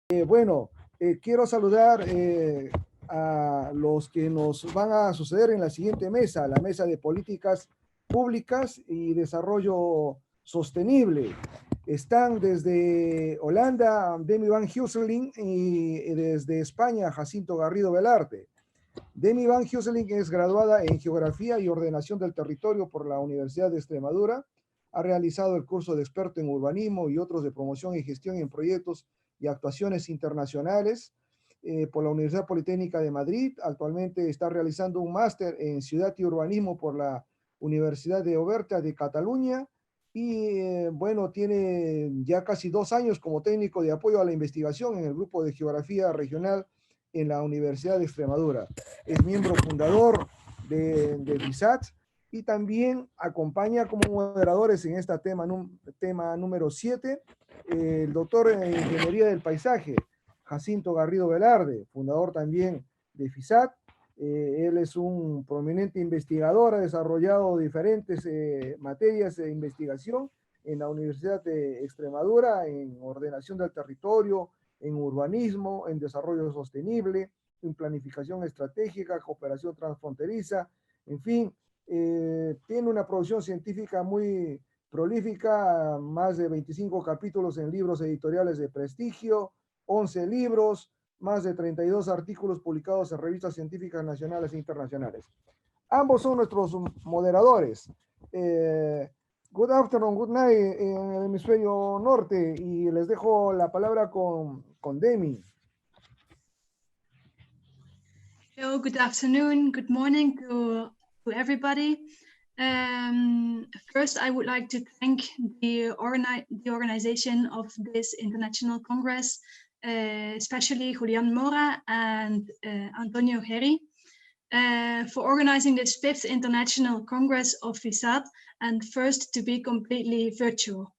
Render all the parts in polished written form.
Quiero saludar a los que nos van a suceder en la siguiente mesa, la mesa de políticas públicas y desarrollo sostenible. Están desde Holanda, Demi van Huisseling, y desde España, Jacinto Garrido Velarde. Demi van Huisseling es graduada en Geografía y Ordenación del Territorio por la Universidad de Extremadura. Ha realizado el curso de experto en urbanismo y otros de promoción y gestión en proyectos y actuaciones internacionales por la Universidad Politécnica de Madrid. Actualmente está realizando un máster en Ciudad y Urbanismo por la Universidad de Oberta de Cataluña. Y tiene ya casi 2 años como técnico de apoyo a la investigación en el grupo de Geografía Regional en la Universidad de Extremadura. Es miembro fundador de FISAT y también acompaña como moderadores en este tema número 7 el doctor en Ingeniería del Paisaje, Jacinto Garrido Velarde, fundador también de FISAT. Él es un prominente investigador, ha desarrollado diferentes materias de investigación en la Universidad de Extremadura, en ordenación del territorio, en urbanismo, en desarrollo sostenible, en planificación estratégica, cooperación transfronteriza, en fin, tiene una producción científica muy prolífica, más de 25 capítulos en libros editoriales de prestigio, 11 libros, más de 32 artículos publicados en revistas científicas nacionales e internacionales. Ambos son nuestros moderadores. Good afternoon, good night en el hemisferio norte, y les dejo la palabra con Demi. Hello, good afternoon, good morning to everybody. First, I would like to thank the organization of this International Congress, especially Julián Mora and Antonio Herri, for organizing this 5th International Congress of FISAT, and first to be completely virtual.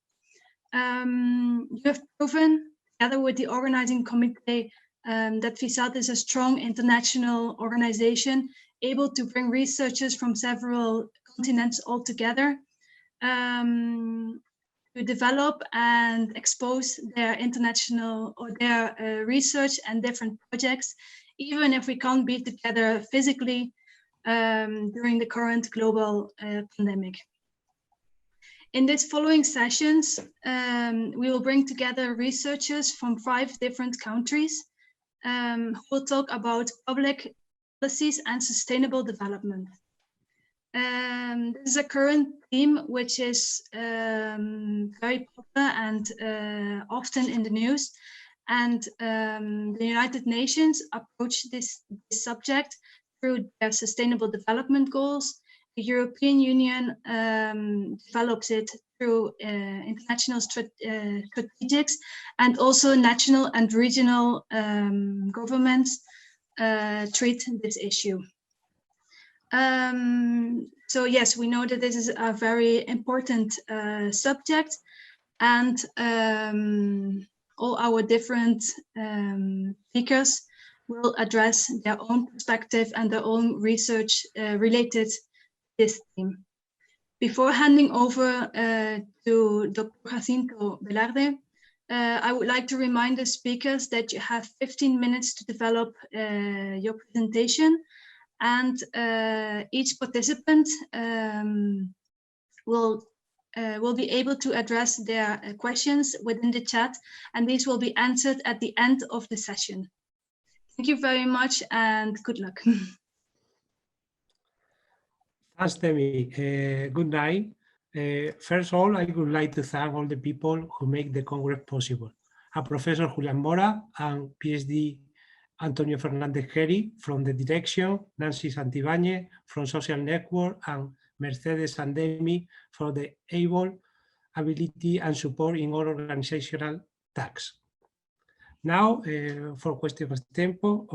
You have proven, together with the organizing committee, that FISAT is a strong international organization able to bring researchers from several continents all together to develop and expose their international or their research and different projects, even if we can't be together physically during the current global pandemic. In these following sessions, we will bring together researchers from 5 different countries who will talk about public policies and sustainable development. This is a current theme which is very popular and often in the news. And the United Nations approach this subject through their Sustainable Development Goals. The European Union develops it through international strategics, and also national and regional governments treat this issue. So yes, we know that this is a very important subject, and all our different speakers will address their own perspective and their own research related to this theme. Before handing over to Dr. Jacinto Velarde, I would like to remind the speakers that you have 15 minutes to develop your presentation, and each participant will be able to address their questions within the chat, and these will be answered at the end of the session. Thank you very much and good luck. Thanks, Demi. Good night. First of all, I would like to thank all the people who make the Congress possible. Professor Julián Mora and PhD Antonio Fernández Herri from the direction, Nancy Santibáñez from Social Network, and Mercedes and Demi for the ability and support in all organizational tasks. Now, for question of tempo,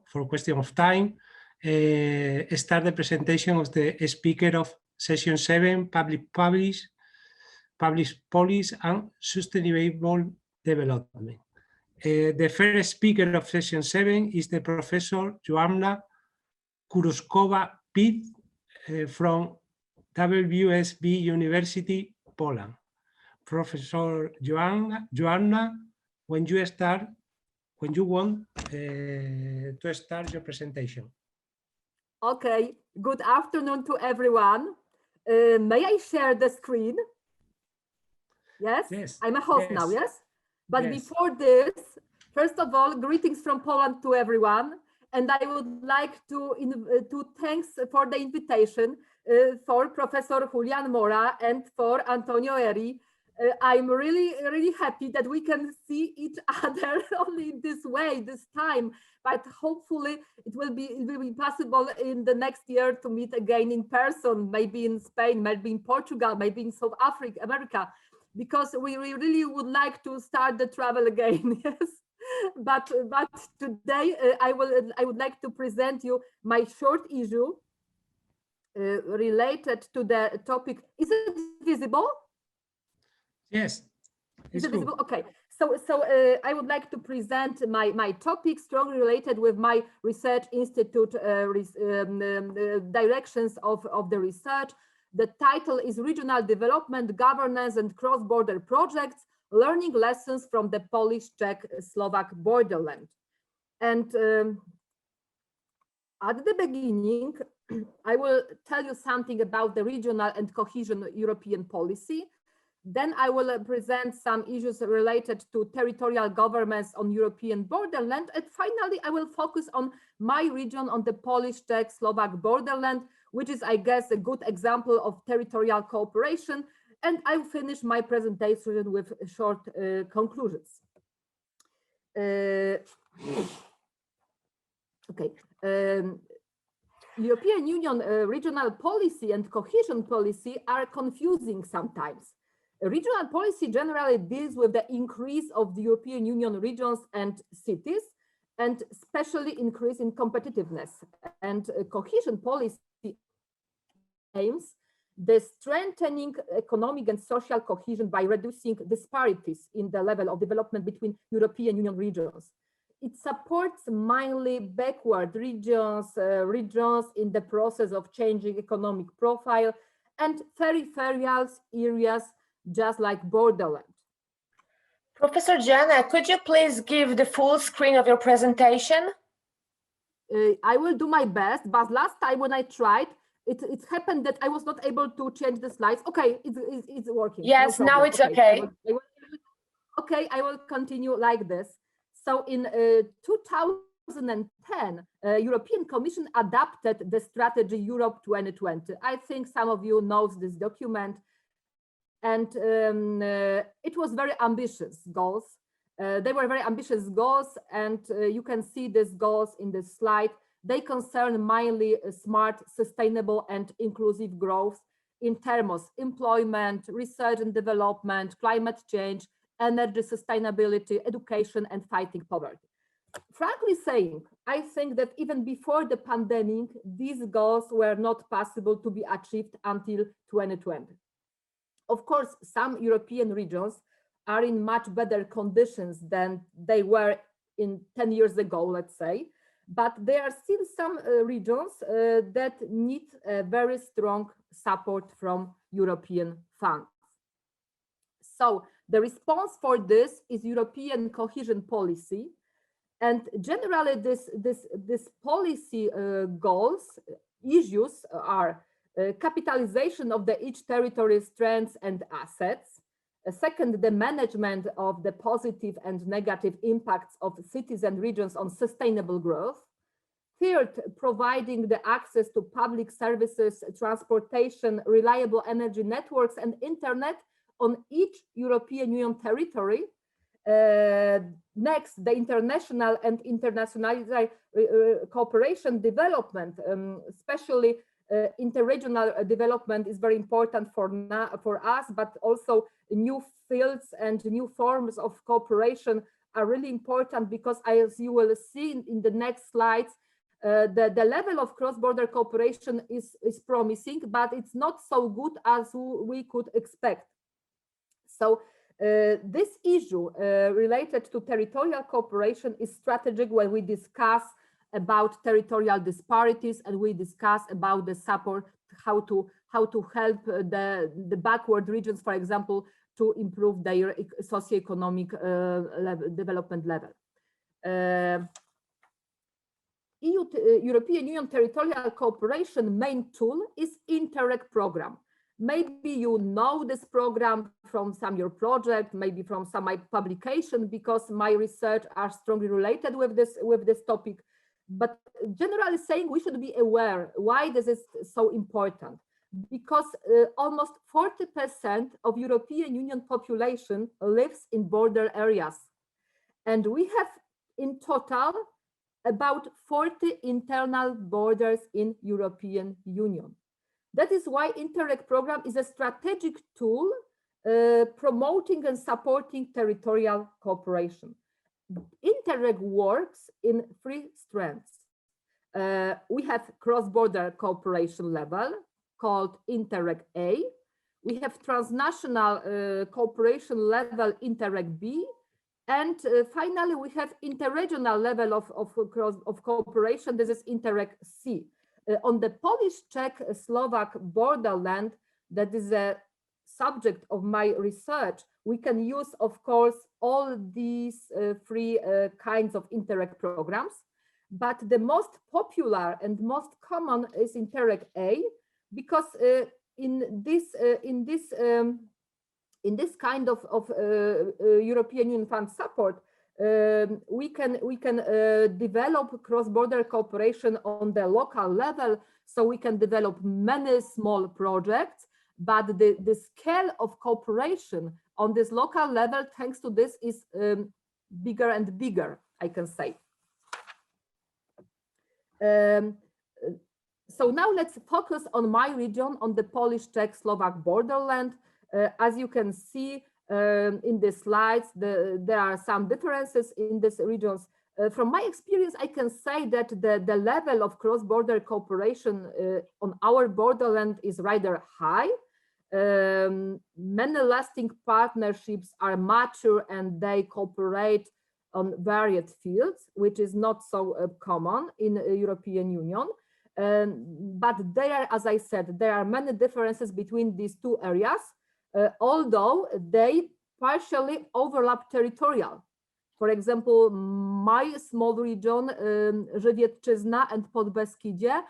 for question of time, start the presentation of the speaker of session 7, public policy and sustainable development. The first speaker of session 7 is the Professor Joanna Kuruskowa-Pitt from WSB University, Poland. Professor Joanna when you want to start your presentation. Okay, good afternoon to everyone. May I share the screen? Yes, Yes. I'm a host Yes. now, yes? But Yes. before this, first of all, greetings from Poland to everyone. And I would like to thanks for the invitation for Professor Julian Mora and for Antonio Eri. I'm really happy that we can see each other only this way, this time, but hopefully it will be possible in the next year to meet again in person, maybe in Spain, maybe in Portugal, maybe in South America, because we really would like to start the travel again. Yes. But today I would like to present you my short issue related to the topic. Is it visible? Yes. Is it visible? Okay. So I would like to present my topic strongly related with my research institute directions of the research. The title is Regional Development, Governance and Cross-Border Projects, Learning Lessons from the Polish-Czech-Slovak Borderland. And at the beginning, I will tell you something about the regional and cohesion European policy. Then I will present some issues related to territorial governments on European borderland. And finally, I will focus on my region, on the Polish-Czech-Slovak borderland, which is, I guess, a good example of territorial cooperation. And I will finish my presentation with short conclusions. Okay. European Union regional policy and cohesion policy are confusing sometimes. Regional policy generally deals with the increase of the European Union regions and cities, and especially increase in competitiveness. And cohesion policy aims the strengthening economic and social cohesion by reducing disparities in the level of development between European Union regions. It supports mainly backward regions in the process of changing economic profile, and peripheral areas just like borderland. Professor Jana, could you please give the full screen of your presentation? I will do my best, but last time when I tried, it happened that I was not able to change the slides. Okay, it's working. Yes, no now it's okay. Okay, I will continue like this. So in 2010, European Commission adopted the strategy Europe 2020. I think some of you know this document. And it was very ambitious goals. They were very ambitious goals, and you can see these goals in this slide. They concern mainly smart, sustainable, and inclusive growth in terms of employment, research and development, climate change, energy sustainability, education, and fighting poverty. Frankly saying, I think that even before the pandemic, these goals were not possible to be achieved until 2020. Of course, some European regions are in much better conditions than they were in 10 years ago, let's say, but there are still some regions that need a very strong support from European funds. So the response for this is European cohesion policy. And generally this policy goals, issues are capitalization of each territory's strengths and assets. Second, the management of the positive and negative impacts of cities and regions on sustainable growth. Third, providing the access to public services, transportation, reliable energy networks, and internet on each European Union territory. Next, the international and international cooperation development, especially interregional development is very important for us, but also new fields and new forms of cooperation are really important because, as you will see in the next slides, the level of cross-border cooperation is promising, but it's not so good as we could expect. So this issue related to territorial cooperation is strategic when we discuss about territorial disparities, and we discuss about the support, how to help the backward regions, for example, to improve their socioeconomic development level. European Union Territorial Cooperation main tool is Interreg program. Maybe you know this program from some your project, maybe from some my publication, because my research are strongly related with this topic. But generally saying, we should be aware why this is so important, because almost 40% of European Union population lives in border areas, and we have in total about 40 internal borders in European Union. That is why Interreg program is a strategic tool promoting and supporting territorial cooperation. Interreg works in 3 strands. We have cross-border cooperation level called Interreg A. We have transnational cooperation level Interreg B. And finally, we have interregional level of cooperation. This is Interreg C. On the Polish-Czech-Slovak borderland, that is a subject of my research, we can use, of course, all these 3 kinds of Interreg programs. But the most popular and most common is Interreg A, because in this kind of European Union fund support, we can develop cross-border cooperation on the local level, so we can develop many small projects, but the scale of cooperation on this local level, thanks to this, is bigger and bigger, I can say. So now let's focus on my region, on the Polish-Czech-Slovak borderland. As you can see in the slides, there are some differences in these regions. From my experience, I can say that the level of cross-border cooperation on our borderland is rather high. Many lasting partnerships are mature and they cooperate on varied fields, which is not so common in the European Union. But there, as I said, there are many differences between these 2 areas. Although they partially overlap territorial. For example, my small region, Żywiecczyzna and Podbeskidzie,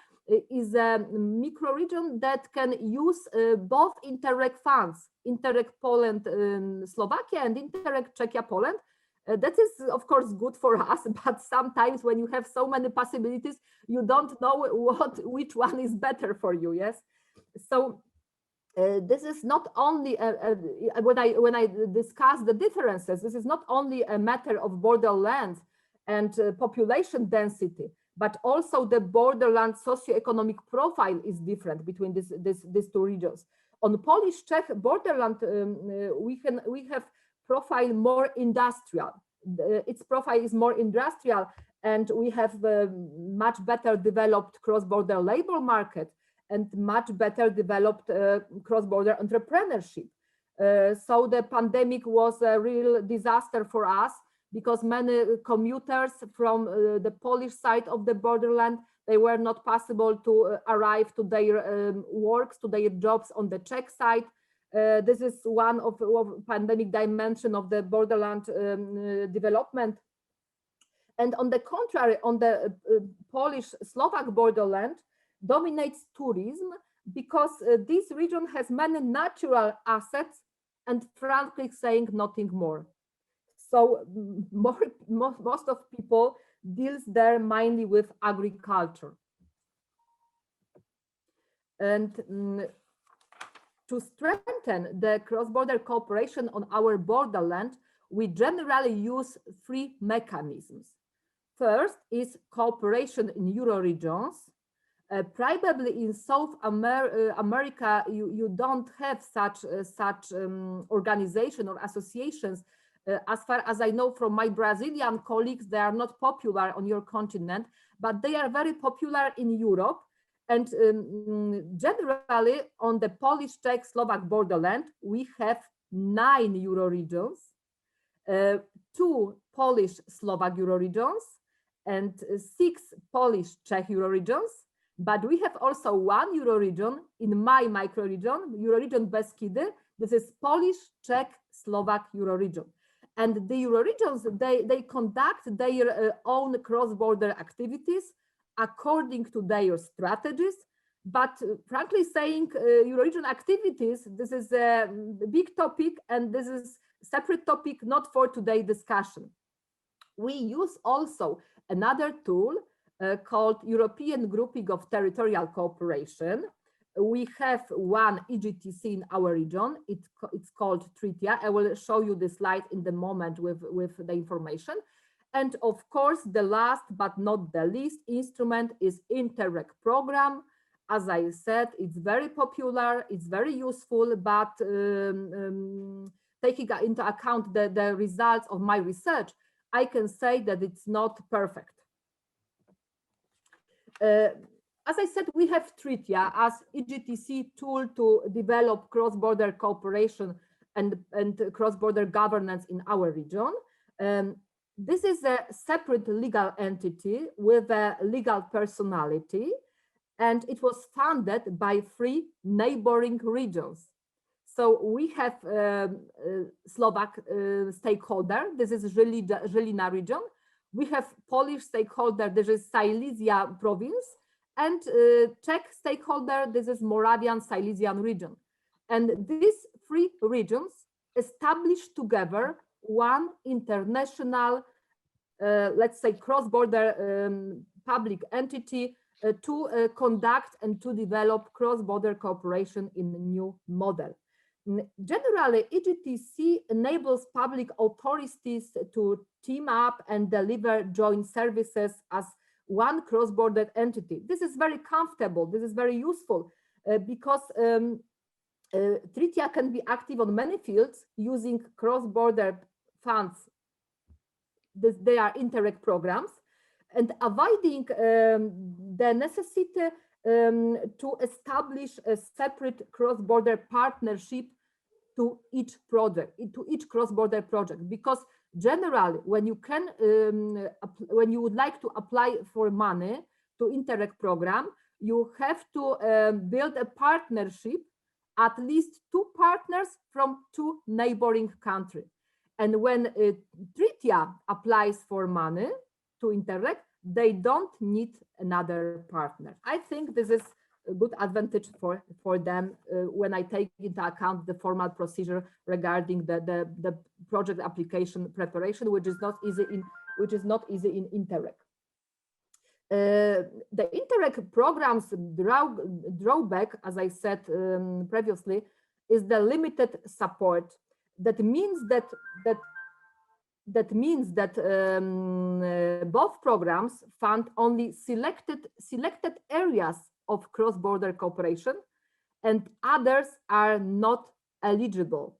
is a micro-region that can use both Interreg funds, Interreg Poland, Slovakia, and Interreg Czechia, Poland. That is, of course, good for us, but sometimes when you have so many possibilities, you don't know which one is better for you, yes? So this is not only when I discuss the differences, this is not only a matter of borderland and population density, but also the borderland socioeconomic profile is different between these 2 regions. On Polish-Czech borderland, we have profile more industrial. Its profile is more industrial, and we have much better developed cross-border labor market and much better developed cross-border entrepreneurship. So the pandemic was a real disaster for us, because many commuters from the Polish side of the borderland, they were not possible to arrive to their works, to their jobs on the Czech side. This is one of pandemic dimension of the borderland development. And on the contrary, on the Polish-Slovak borderland, dominates tourism, because this region has many natural assets and, frankly saying, nothing more. So most of people deals there mainly with agriculture. And to strengthen the cross-border cooperation on our borderland, we generally use 3 mechanisms. First is cooperation in Euro-regions. Probably in South America, you don't have such organization or associations. As far as I know from my Brazilian colleagues, they are not popular on your continent, but they are very popular in Europe. And generally on the Polish-Czech-Slovak borderland, we have 9 Euro-regions, 2 Polish-Slovak Euro-regions, and 6 Polish-Czech Euro-regions. But we have also 1 Euro-region in my micro-region, Euro-region Beskidy, This is Polish, Czech, Slovak Euroregion. And the Euroregions, they conduct their own cross-border activities according to their strategies. But frankly saying, Euroregion activities, this is a big topic, and this is a separate topic, not for today's discussion. We use also another tool called European Grouping of Territorial Cooperation. We have one EGTC in our region. It's called Territorial. I will show you the slide in the moment with the information. And of course, the last but not the least instrument is Interreg program. As I said, it's very popular, it's very useful, but taking into account the results of my research, I can say that it's not perfect. As I said, we have Territorial as EGTC tool to develop cross-border cooperation and cross-border governance in our region. This is a separate legal entity with a legal personality, and it was founded by 3 neighboring regions. So we have Slovak stakeholder, this is Žilina region. We have Polish stakeholder, this is Silesia province, and Czech stakeholder, this is Moravian Silesian region. And these 3 regions established together one international, let's say, cross-border public entity to conduct and to develop cross-border cooperation in a new model. Generally, EGTC enables public authorities to team up and deliver joint services as one cross-border entity. This is very comfortable, this is very useful because Territorial can be active on many fields using cross-border funds. They are Interreg programs, and avoiding the necessity to establish a separate cross-border partnership to each project, to each cross-border project, because generally, when you would like to apply for money to Interreg program, you have to build a partnership, at least 2 partners from 2 neighboring countries. And when Territorial applies for money to Interreg, they don't need another partner. I think this is a good advantage for them when I take into account the formal procedure regarding the project application preparation, which is not easy in Interreg. The Interreg program's drawback, as I said previously, is the limited support. That means that both programs fund only selected areas of cross-border cooperation, and others are not eligible.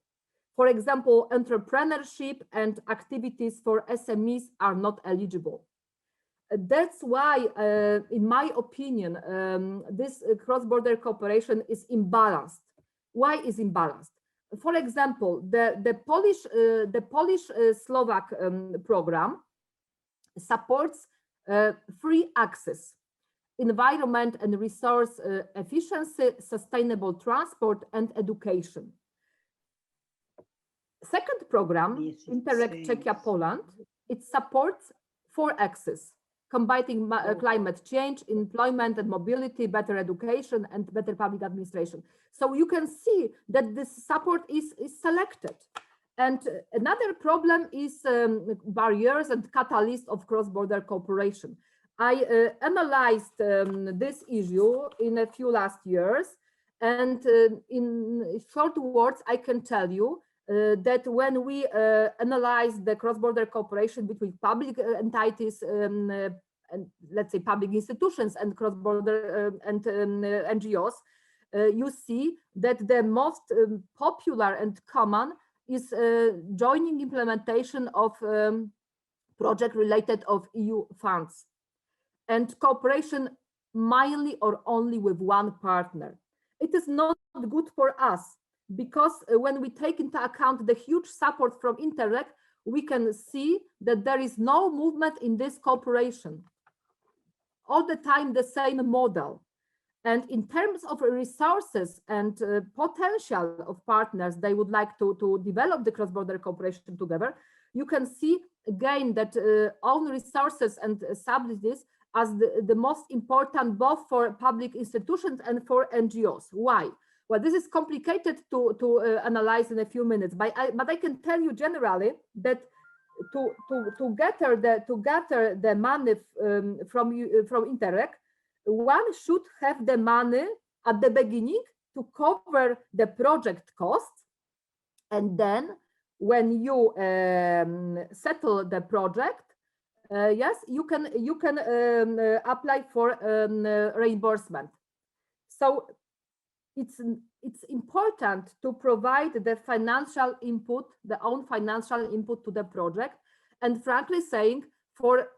For example, entrepreneurship and activities for SMEs are not eligible. That's why, in my opinion, this cross-border cooperation is imbalanced. Why is imbalanced? For example, the Polish-Slovak program supports free access, environment and resource efficiency, sustainable transport, and education. Second program, Interreg Czechia-Poland, it supports 4 axes, combating climate change, employment and mobility, better education, and better public administration. So you can see that this support is selected. And another problem is barriers and catalysts of cross-border cooperation. I analyzed this issue in a few last years, and in short words, I can tell you that when we analyze the cross-border cooperation between public entities and let's say public institutions and cross-border and NGOs, you see that the most popular and common is joining implementation of project related of EU funds and cooperation mainly or only with one partner. It is not good for us because when we take into account the huge support from Interreg, we can see that there is no movement in this cooperation. All the time the same model. And in terms of resources and potential of partners, they would like to develop the cross-border cooperation together. You can see again that own resources and subsidies as the most important both for public institutions and for NGOs. Why? Well, this is complicated to analyze in a few minutes, but I can tell you generally that to gather the money from Interreg, one should have the money at the beginning to cover the project costs, and then when you settle the project, yes, you can apply for reimbursement. So it's important to provide the financial input, the own financial input to the project. And frankly saying, for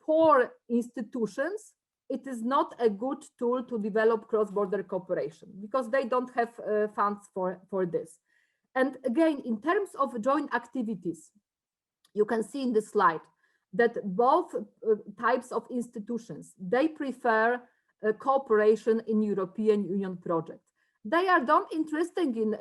poor institutions, it is not a good tool to develop cross-border cooperation because they don't have funds for this. And again, in terms of joint activities, you can see in this slide that both types of institutions, they prefer cooperation in European Union projects. They are not interested in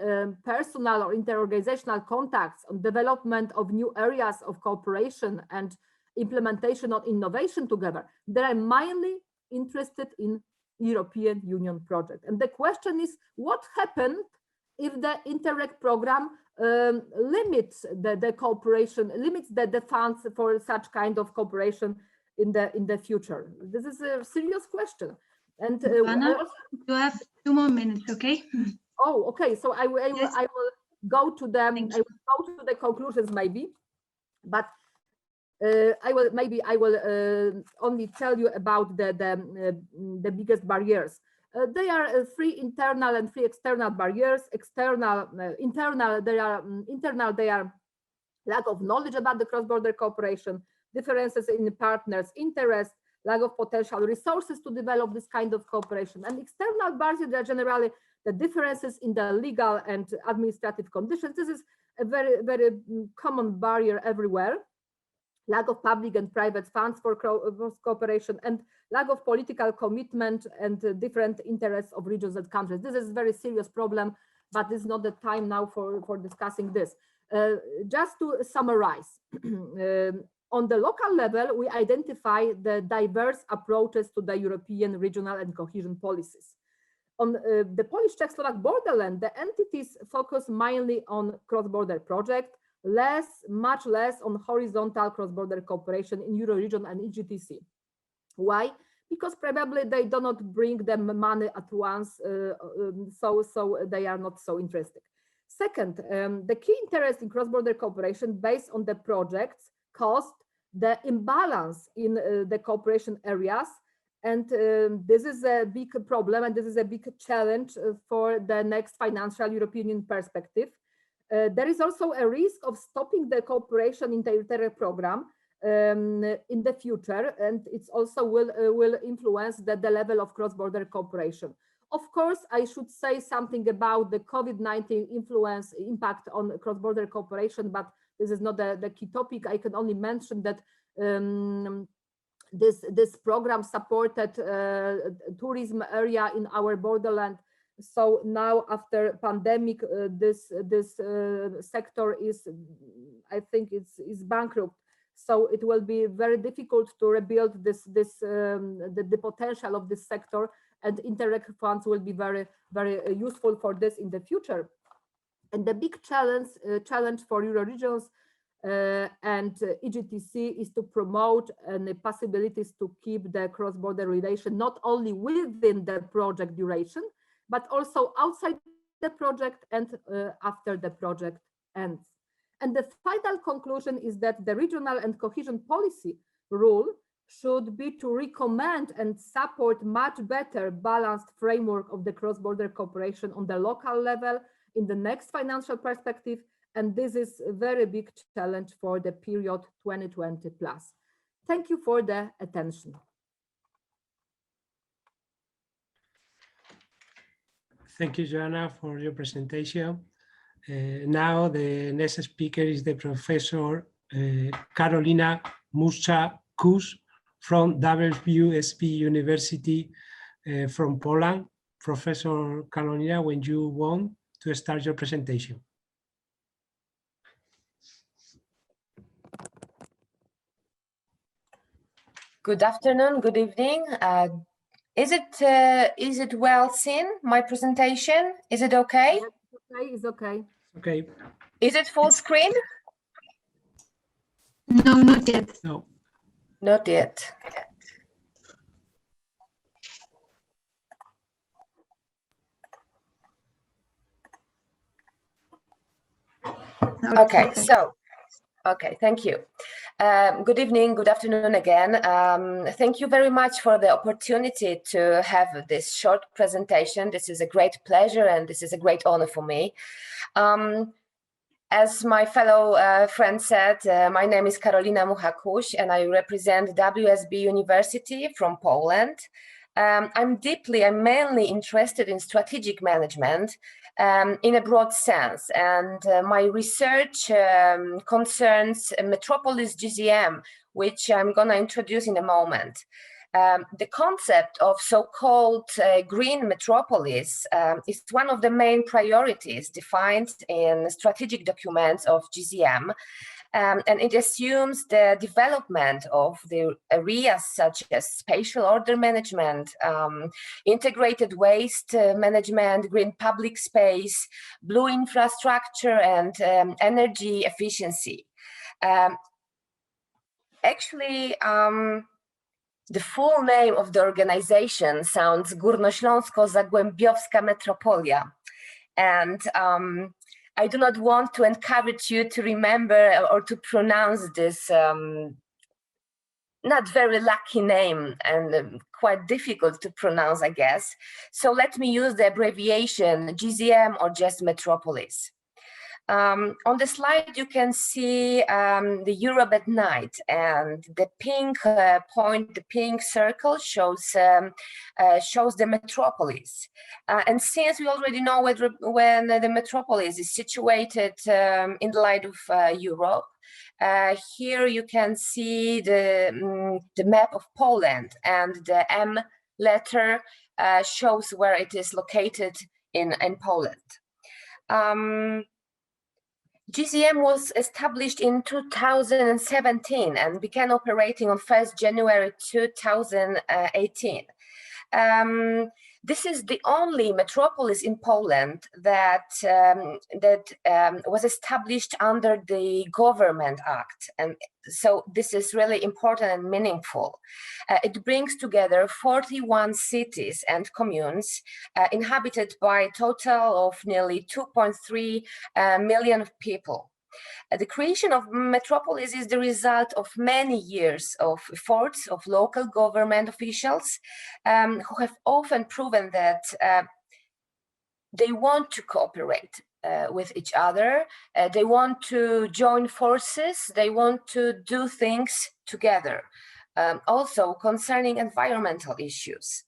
personal or interorganizational contacts on development of new areas of cooperation and implementation of innovation together. They are mainly interested in European Union project. And the question is, what happened if the Interreg program limits the cooperation, limits the funds for such kind of cooperation in the future? This is a serious question. And Anna, you have 2 more minutes, okay? Oh, okay. So I will go to the conclusions maybe, but I will only tell you about the biggest barriers. They are 3 internal and 3 external barriers. Internal, they are lack of knowledge about the cross-border cooperation, differences in partners' interest, lack of potential resources to develop this kind of cooperation. And external barriers are generally the differences in the legal and administrative conditions. This is a very, very common barrier everywhere. Lack of public and private funds for cooperation, and lack of political commitment and different interests of regions and countries. This is a very serious problem, but this is not the time now for discussing this. Just to summarize, on the local level, we identify the diverse approaches to the European regional and cohesion policies. On the Polish-Czech-Slovak borderland, the entities focus mainly on cross-border projects, much less on horizontal cross-border cooperation in Euro-region and EGTC. Why? Because probably they do not bring them money at once, so they are not so interested. Second, the key interest in cross-border cooperation based on the projects caused the imbalance in the cooperation areas, and this is a big problem, and this is a big challenge for the next financial European Union perspective. There is also a risk of stopping the cooperation in the Territorial program in the future, and it also will influence the level of cross-border cooperation. Of course, I should say something about the COVID-19 impact on cross-border cooperation, but this is not the key topic. I can only mention that this program supported tourism area in our borderland. So now, after pandemic, this sector is, I think, is bankrupt. So it will be very difficult to rebuild the potential of this sector, and Interreg funds will be very, very useful for this in the future. And the big challenge for Euro regions and EGTC is to promote the possibilities to keep the cross-border relation not only within the project duration, but also outside the project and after the project ends. And the final conclusion is that the regional and cohesion policy role should be to recommend and support much better balanced framework of the cross-border cooperation on the local level in the next financial perspective. And this is a very big challenge for the period 2020 plus. Thank you for the attention. Thank you, Joanna, for your presentation. Now the next speaker is the Professor Karolina Mucha-Kus from WSP University from Poland. Professor Carolina, when you want to start your presentation. Good afternoon, good evening. Is it well seen, my presentation? Is it okay? Yes, okay, it's okay. Okay. Is it full screen? No, not yet. No. Not yet. Okay, so, okay, thank you. Good evening, good afternoon again. Thank you very much for the opportunity to have this short presentation. This is a great pleasure and this is a great honor for me. As my fellow friend said, my name is Karolina Muchakuś and I represent WSB University from Poland. I'm mainly interested in strategic management in a broad sense, and my research concerns Metropolis GZM, which I'm going to introduce in a moment. The concept of so-called green metropolis is one of the main priorities defined in strategic documents of GZM, and it assumes the development of the areas such as spatial order management, integrated waste management, green public space, blue infrastructure, and energy efficiency. The full name of the organization sounds Górnośląsko-Zagłębiowska Metropolia, and I do not want to encourage you to remember or to pronounce this not very lucky name and quite difficult to pronounce, I guess. So let me use the abbreviation GZM or just Metropolis. On the slide, you can see the Europe at night, and the pink point, the pink circle shows the metropolis. And since we already know when the metropolis is situated in the light of Europe, here you can see the map of Poland, and the M letter shows where it is located in Poland. GZM was established in 2017 and began operating on 1st January 2018. This is the only metropolis in Poland that was established under the Government Act, and so this is really important and meaningful. It brings together 41 cities and communes inhabited by a total of nearly 2.3 million people. The creation of metropolis is the result of many years of efforts of local government officials who have often proven that they want to cooperate with each other, they want to join forces, they want to do things together. Also concerning environmental issues.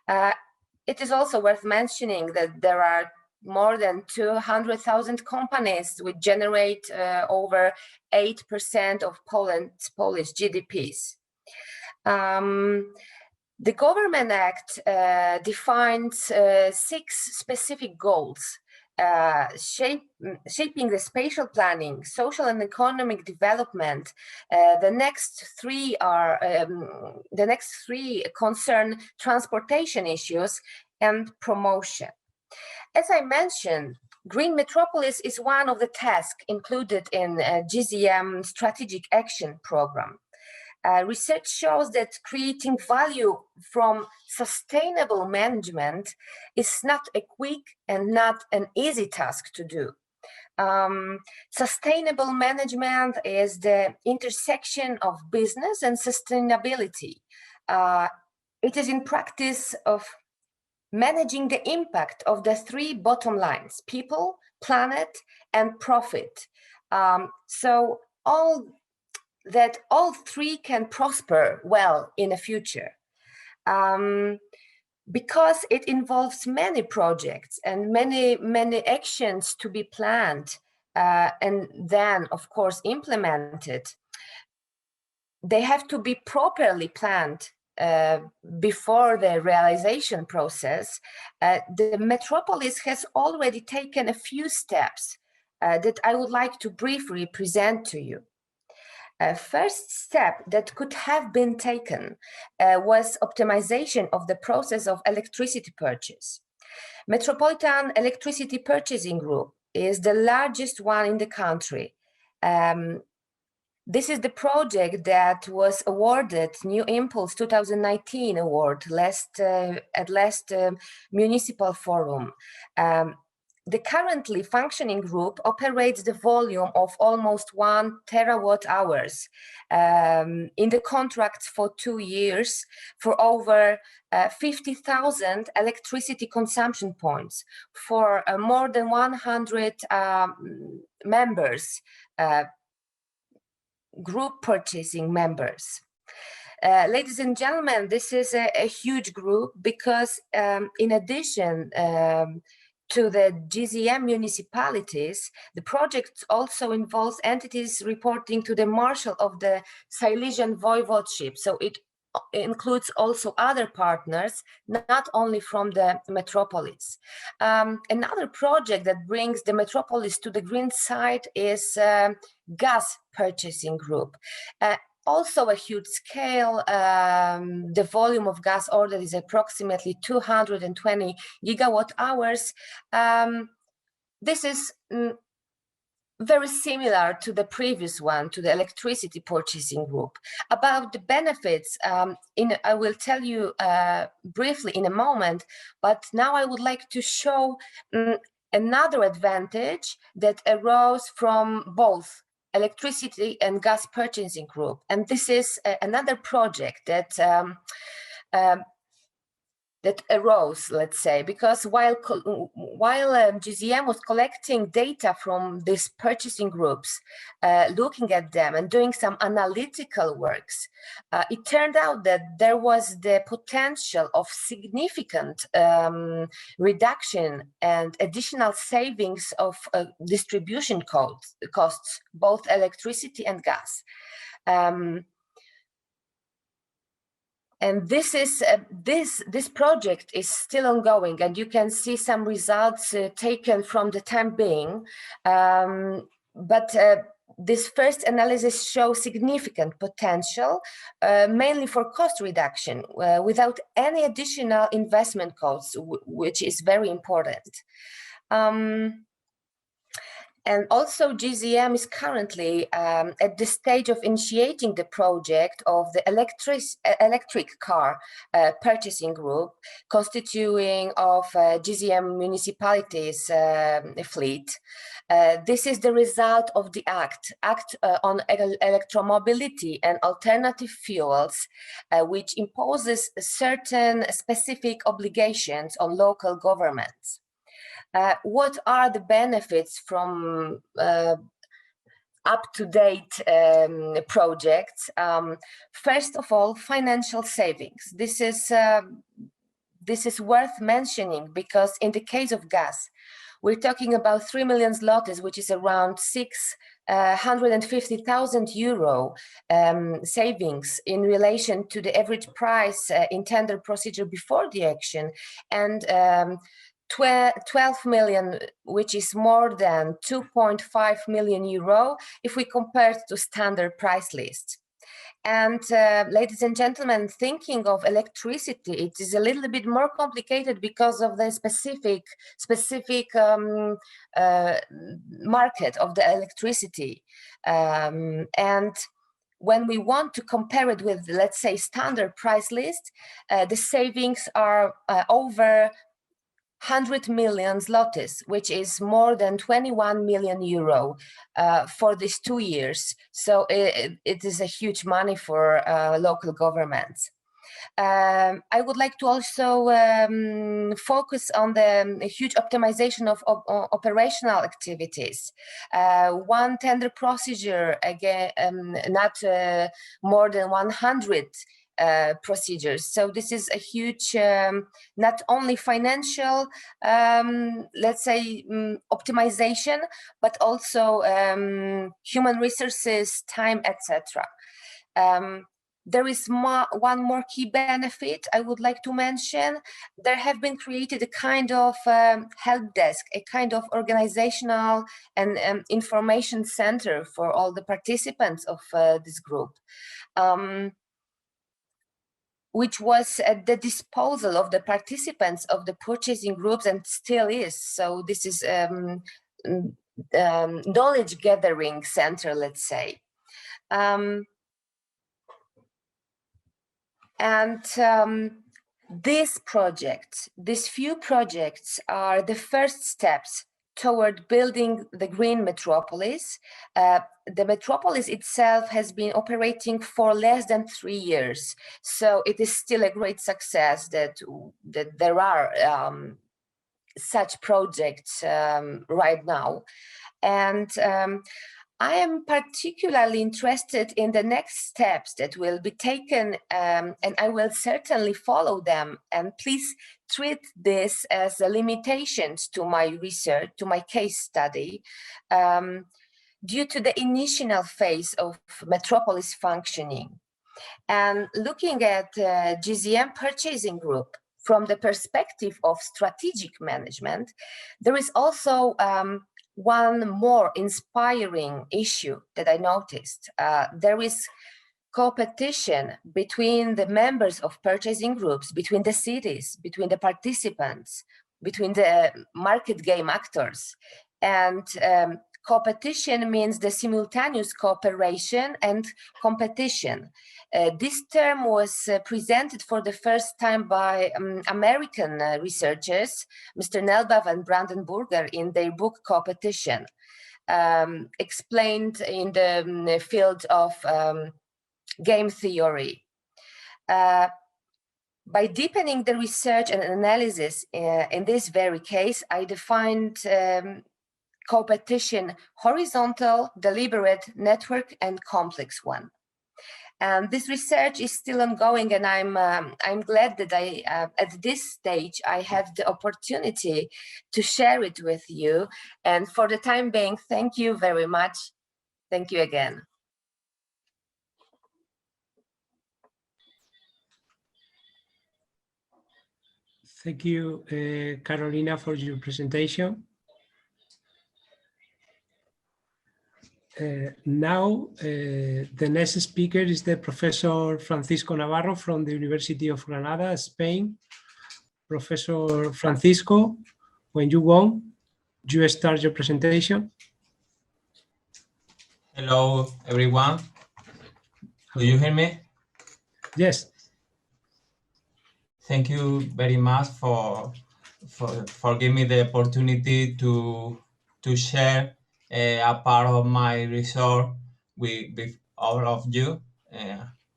It is also worth mentioning that there are more than 200,000 companies which generate over 8% of Polish GDPs. The Government Act defines 6 specific goals, shaping the spatial planning, social and economic development. The next 3 concern transportation issues and promotion. As I mentioned, Green Metropolis is one of the tasks included in GZM Strategic Action Program. Research shows that creating value from sustainable management is not a quick and not an easy task to do. Sustainable management is the intersection of business and sustainability. It is in practice of managing the impact of the 3 bottom lines: people, planet, and profit. So all 3 can prosper well in the future. Because it involves many projects and many actions to be planned and then, of course, implemented. They have to be properly planned before the realization process, the metropolis has already taken a few steps that I would like to briefly present to you. First step that could have been taken was optimization of the process of electricity purchase. Metropolitan Electricity Purchasing Group is the largest one in the country. This is the project that was awarded New Impulse 2019 award at last municipal forum. The currently functioning group operates the volume of almost 1 terawatt-hours in the contracts for 2 years for over 50,000 electricity consumption points for more than 100 members, group purchasing members. Ladies and gentlemen, this is a huge group because in addition to the GZM municipalities, the project also involves entities reporting to the Marshal of the Silesian Voivodeship. So it includes also other partners, not only from the metropolis. Another project that brings the metropolis to the green side is gas purchasing group. Also a huge scale. The volume of gas ordered is approximately 220 gigawatt hours. This is very similar to the previous one, to the electricity purchasing group. About the benefits, I will tell you briefly in a moment, but now I would like to show another advantage that arose from both electricity and gas purchasing group. And this is another project that that arose, let's say, because while GZM was collecting data from these purchasing groups, looking at them and doing some analytical works, it turned out that there was the potential of significant reduction and additional savings of distribution costs, both electricity and gas. And this project is still ongoing, and you can see some results taken from the time being. But this first analysis shows significant potential, mainly for cost reduction, without any additional investment costs, which is very important. And also GZM is currently at the stage of initiating the project of the electric car purchasing group, constituting of GZM municipalities fleet. This is the result of the Act on Electromobility and Alternative Fuels, which imposes certain specific obligations on local governments. What are the benefits from up-to-date projects? First of all, financial savings. This is worth mentioning because in the case of gas, we're talking about 3 million zlotys, which is around 650,000 euro savings in relation to the average price in tender procedure before the auction, and 12 million, which is more than 2.5 million euro if we compare it to standard price list. And ladies and gentlemen, thinking of electricity, it is a little bit more complicated because of the specific market of the electricity. And when we want to compare it with, let's say, standard price list, the savings are over 100 million zlotys, which is more than 21 million euro for these 2 years. So it is a huge money for local governments. I would like to also focus on the huge optimization of operational activities. One tender procedure, again, not more than 100 procedures. So this is a huge, not only financial, let's say, optimization, but also human resources, time, etc. There is one more key benefit I would like to mention. There have been created a kind of help desk, a kind of organizational and information center for all the participants of this group, which was at the disposal of the participants of the purchasing groups and still is. So this is knowledge gathering center, let's say. These projects, these few projects are the first steps toward building the green metropolis. The metropolis itself has been operating for less than 3 years. So it is still a great success that there are such projects right now. And I am particularly interested in the next steps that will be taken, and I will certainly follow them. And please treat this as limitations to my research, to my case study, due to the initial phase of metropolis functioning. And looking at GZM purchasing group from the perspective of strategic management, there is also one more inspiring issue that I noticed. There is competition between the members of purchasing groups, between the cities, between the participants, between the market game actors. And competition means the simultaneous cooperation and competition. This term was presented for the first time by American researchers, Mr. Nelbaugh and Brandenburger, in their book Competition, explained in the field of game theory. By deepening the research and analysis in this very case, I defined competition horizontal, deliberate, network, and complex one. And this research is still ongoing, and I'm glad that at this stage I have the opportunity to share it with you. And for the time being, thank you very much. Thank you again. Thank you, Carolina, for your presentation. Now, the next speaker is the Professor Francisco Navarro from the University of Granada, Spain. Professor Francisco, when you want, you start your presentation. Hello, everyone. Do you hear me? Yes. Thank you very much for giving me the opportunity to share a part of my research with all of you.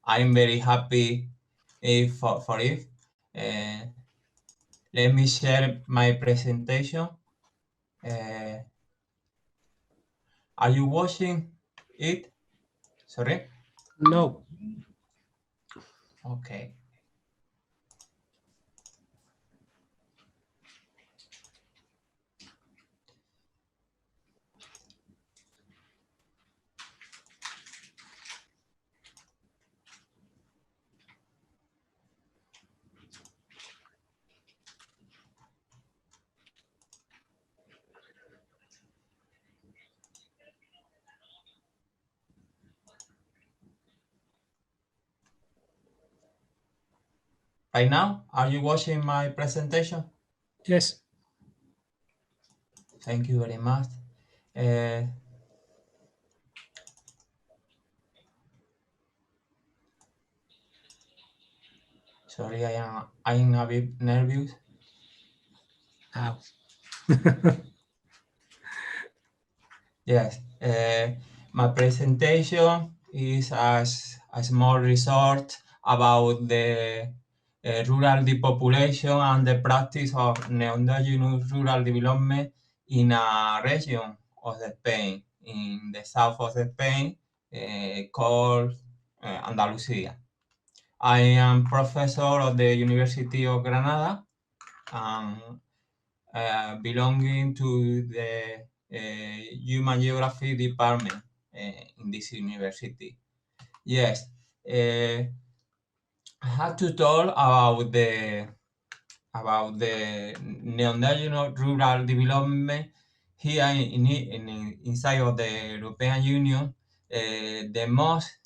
I'm very happy for it. Let me share my presentation. Are you watching it? Sorry? No. Okay. Right now, are you watching my presentation? Yes. Thank you very much. Sorry, I'm a bit nervous. Ow. Yes, my presentation is a small research about the rural depopulation and the practice of neo-endogenous rural development in a region of Spain, in the south of Spain, called Andalusia. I am professor of the University of Granada, belonging to the Human Geography department in this university. Yes, I have to talk about the neo-endogenous rural development here inside of the European Union. The most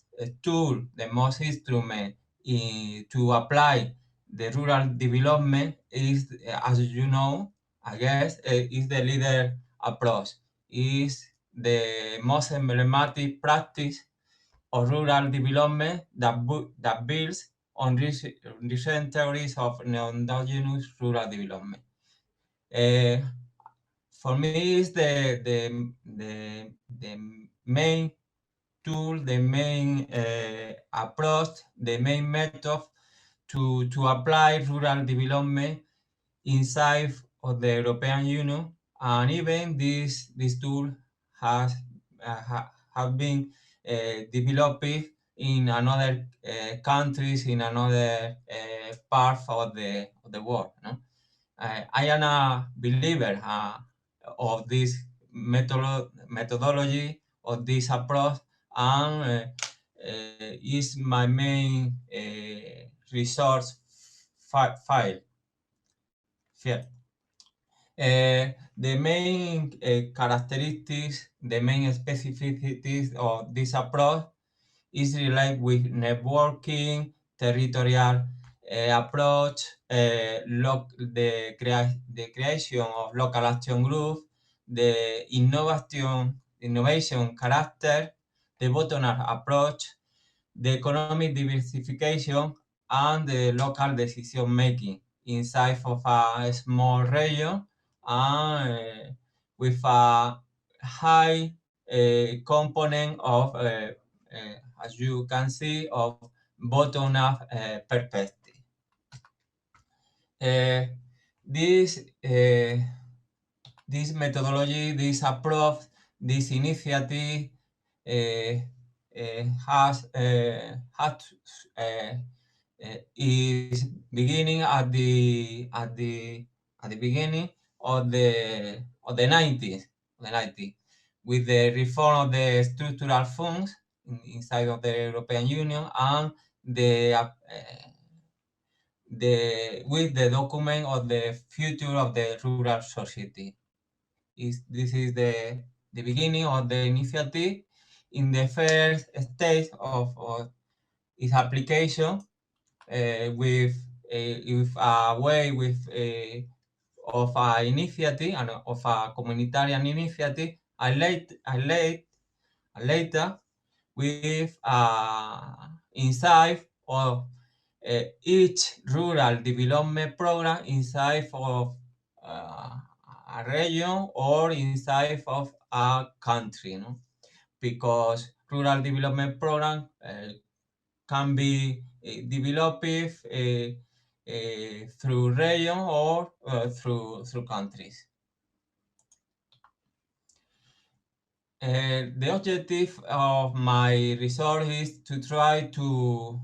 tool, the most instrument to apply the rural development is, as you know, I guess, is the leader approach. Is the most emblematic practice of rural development that builds on recent theories of neo-endogenous rural development. For me, is the main tool, the main approach, the main method to apply rural development inside of the European Union, and even this tool has have been developed in another countries, in another parts of the world. No? I am a believer of this methodology, of this approach, and is my main resource file. The main characteristics, the main specificities of this approach is related with networking, territorial approach, the creation of local action groups, the innovation character, the bottom-up approach, the economic diversification, and the local decision making inside of a small region, and with a high component of, as you can see, of bottom-up perspective. This methodology, this approach, this initiative is beginning at the beginning of the 90s, with the reform of the structural funds inside of the European Union, and with the document of the future of the rural society. This is the beginning of the initiative. In the first stage of its application, with a way of an initiative and of a communitarian initiative, and later with inside of each rural development program inside of a region or inside of a country, no? Because rural development program can be developed through region or through countries. The objective of my research is to try to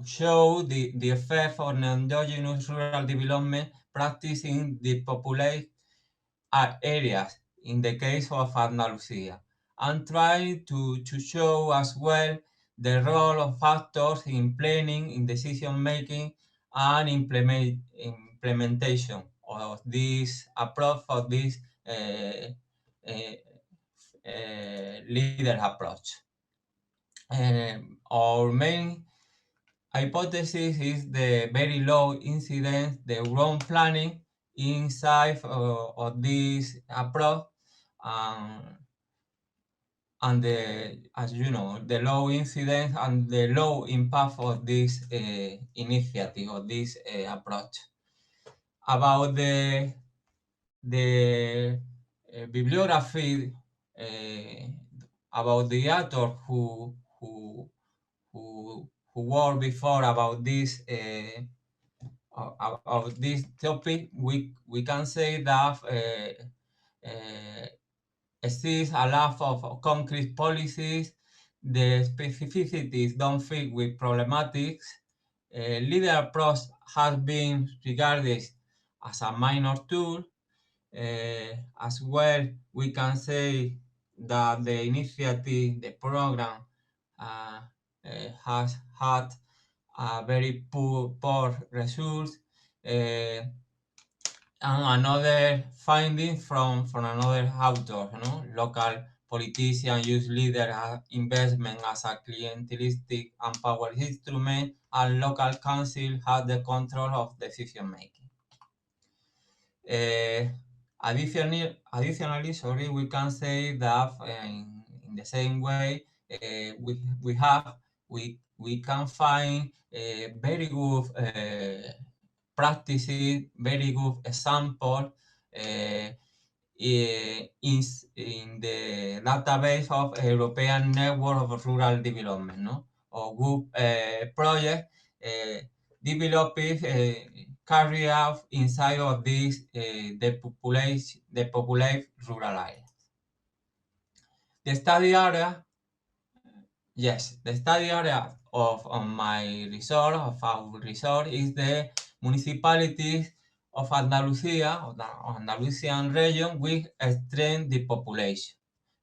show the effect of endogenous rural development practice in the populated areas, in the case of Andalusia, and try to show as well the role of factors in planning, in decision making, and implementation of this approach, of this leader approach. Our main hypothesis is the very low incidence, the wrong planning inside of this approach, and as you know, the low incidence and the low impact of this initiative, of this approach. About the bibliography, about the author who worked before about this topic, we can say that exists a lot of concrete policies. The specificities don't fit with problematics. Leader approach has been regarded as a minor tool. As well, we can say that the initiative, the program, has had a very poor results. And another finding from another author, local politicians use leader investment as a clientelistic and power instrument, and local council have the control of decision making. Additionally, sorry, we can say that in the same way, we can find very good practices, very good example in the database of European Network of Rural Development, or good project developed carried out inside of this the populated rural area. The study area, yes, the study area of my resort, of our resort, is the municipalities of Andalusia, of the Andalusian region, with extreme depopulation.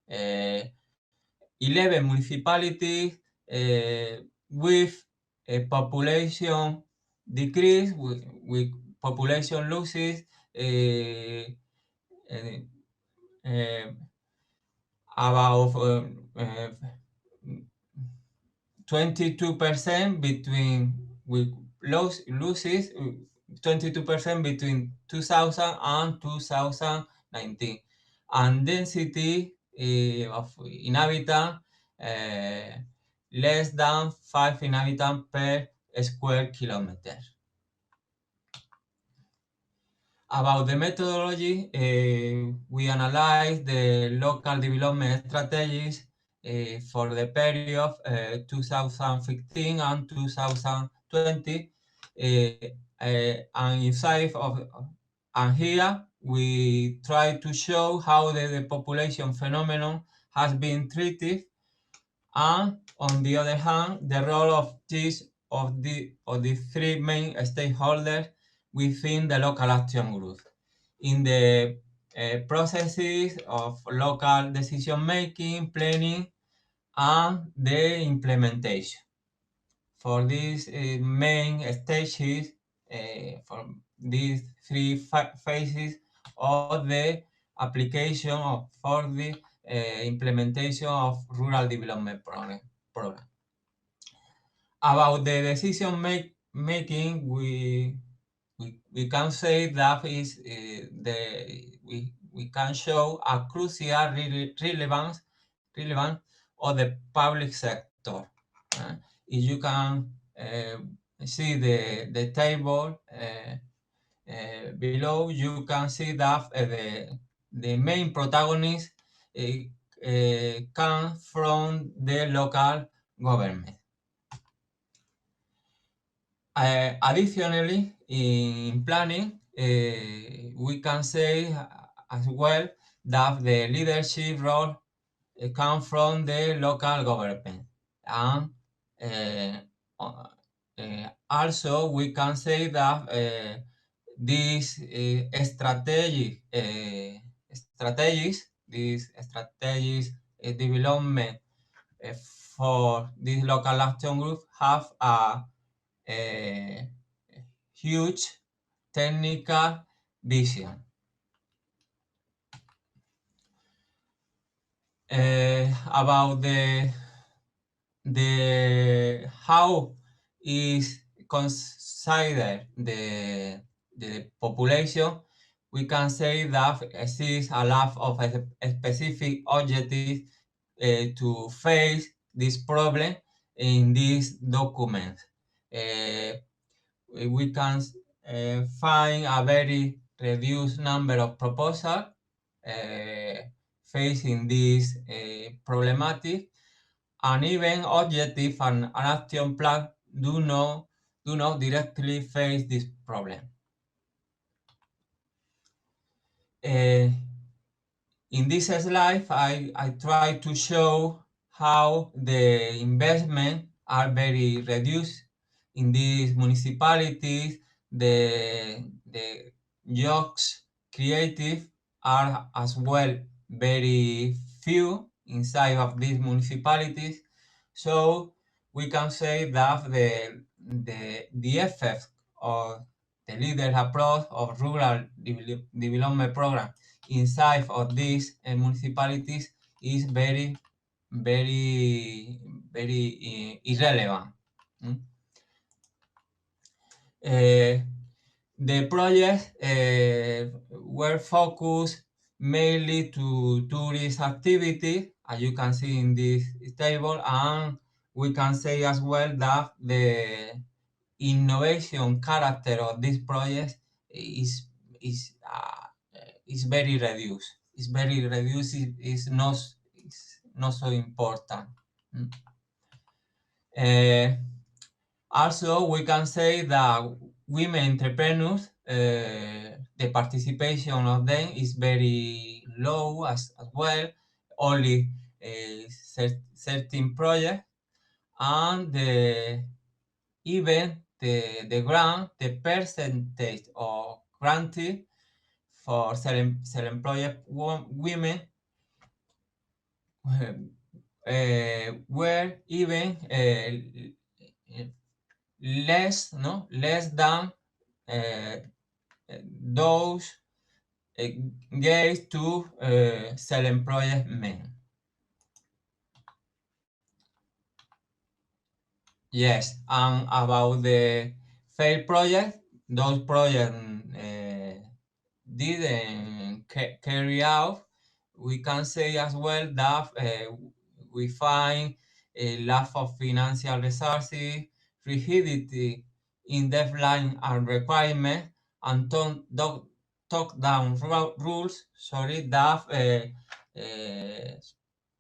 11 municipalities with a population decrease, with population losses about 22% between, with losses 22% between 2000 and 2019, and density of inhabitants less than 5 inhabitants per square kilometer. About the methodology, we analyze the local development strategies for the period 2015 and 2020, and inside of, and here we try to show how the population phenomenon has been treated, and on the other hand, the role of the three main stakeholders within the local action group in the processes of local decision making, planning, and the implementation. For these main stages, for these three phases of the application for the implementation of rural development program. About the decision making, we can say that is we can show a crucial relevance of the public sector. If you can see the table below, you can see that the main protagonists come from the local government. Additionally, in planning, we can say as well that the leadership role comes from the local government, and also we can say that these strategies development for this local action group have a huge technical vision. About the how is considered the population, we can say that exists a lot of specific objectives to face this problem in this document. We can find a very reduced number of proposals facing this problematic, and even objective and an action plan do not directly face this problem. In this slide, I try to show how the investment are very reduced in these municipalities. The jobs created are as well very few inside of these municipalities. So we can say that the effect of the leader approach of rural development program inside of these municipalities is very irrelevant. The projects were focused mainly to tourist activity, as you can see in this table, and we can say as well that the innovation character of this project is very reduced. It's very reduced. It's not so important. Also, we can say that women entrepreneurs, the participation of them is very low as well, only 13 projects, and even the grant, the percentage of granted for self-employed women were even less than those gave to self-employed men. Yes, and about the failed project, those projects didn't carry out. We can say as well that we find a lack of financial resources, rigidity in deadline and requirement, and top-down rules. That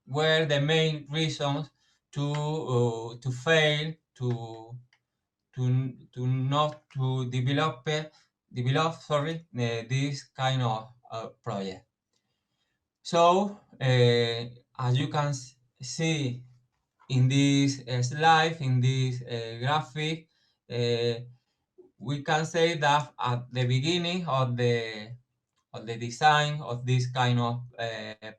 were the main reasons to fail to not to develop this kind of project. So as you can see in this slide, in this graphic, we can say that at the beginning of the design of this kind of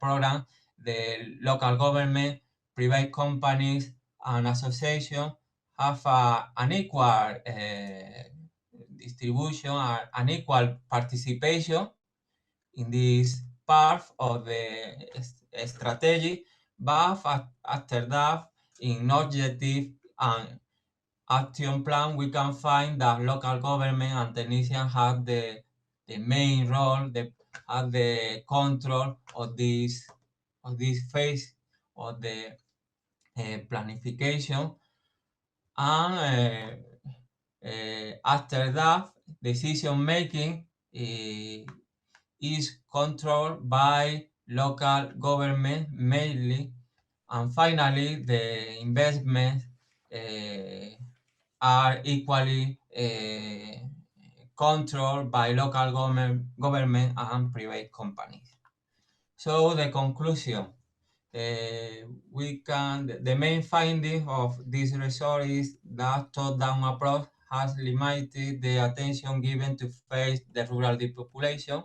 program, the local government, private companies, and associations have an equal distribution, an equal participation in this part of the strategy, but after that, in objective and action plan, we can find that local government and technicians have the main role, have the control of this phase of the planification, and after that, decision making is controlled by local government mainly, and finally the investments are equally controlled by local government and private companies. So the conclusion, the main finding of this result is that top-down approach has limited the attention given to face the rural depopulation.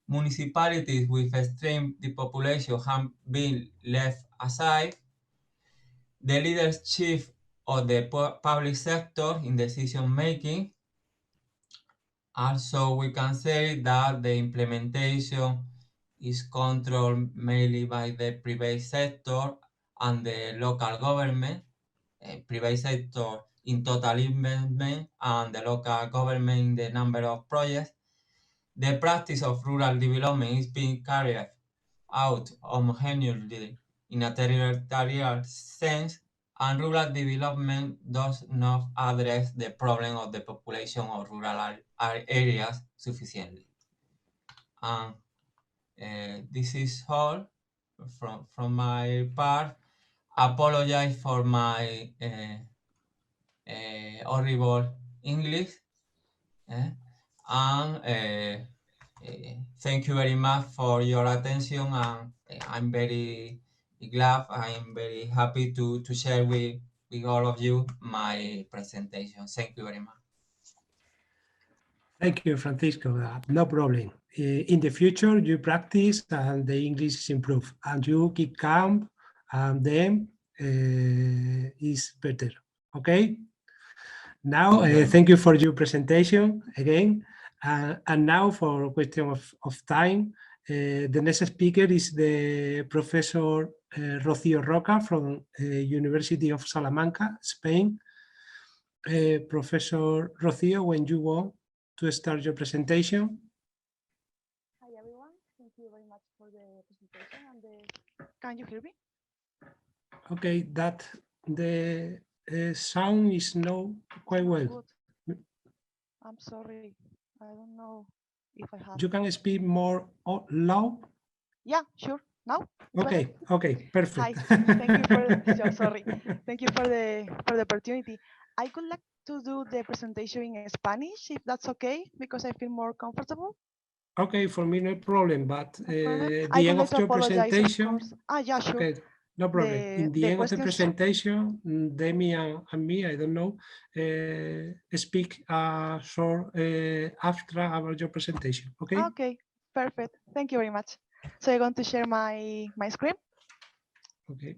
Municipalities with extreme depopulation have been left aside. The leadership of the public sector in decision making. Also, we can say that the implementation is controlled mainly by the private sector and the local government. Private sector in total investment and the local government in the number of projects. The practice of rural development is being carried out homogeneously in a territorial sense, and rural development does not address the problem of the population of rural areas sufficiently. This is all from my part. Apologize for my horrible English, and thank you very much for your attention, and I'm very glad, I'm very happy to share with all of you my presentation. Thank you very much. Thank you, Francisco. No problem. In the future, you practice and the English is improved, and you keep calm, and then is better. Okay. Now, thank you for your presentation again. And now for question of time, the next speaker is the Professor Rocío Roca from University of Salamanca, Spain. Professor Rocío, when you want to start your presentation. Hi everyone, thank you very much for the presentation and can you hear me? Okay, that the sound is not quite well. Good. I'm sorry, I don't know if I have. You can speak more loud? Yeah, sure. Now? Okay, Better? okay, perfect. Hi, thank you for sorry. Thank you for the opportunity. I would like to do the presentation in Spanish, if that's okay, because I feel more comfortable. Okay, for me no problem, but I the would end like of your presentation. Yeah, sure. Okay, no problem. In the end of the questions. presentation, Demi and me, I don't know, speak short after about your presentation. Okay. Okay, perfect. Thank you very much. So I'm going to share my screen. Okay.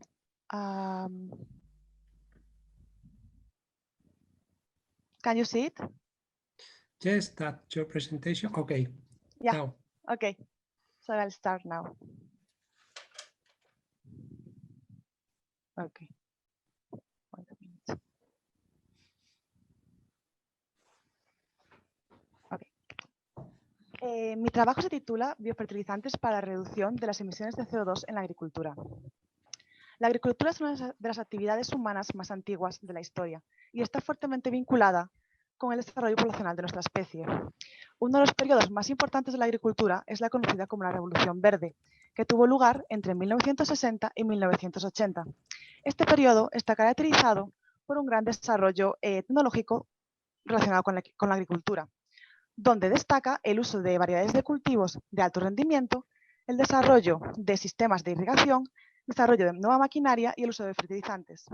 Can you see it? Yes, that's your presentation. Okay. Yeah. Now. Okay. So I'll start now. Okay. Wait a minute. Okay. Mi trabajo se titula Biofertilizantes para la reducción de las emisiones de CO2 en la agricultura. La agricultura es una de las actividades humanas más antiguas de la historia y está fuertemente vinculada con el desarrollo poblacional de nuestra especie. Uno de los periodos más importantes de la agricultura es la conocida como la Revolución Verde, que tuvo lugar entre 1960 y 1980. Este periodo está caracterizado por un gran desarrollo tecnológico relacionado con la agricultura, donde destaca el uso de variedades de cultivos de alto rendimiento, el desarrollo de sistemas de irrigación, desarrollo de nueva maquinaria y el uso de fertilizantes.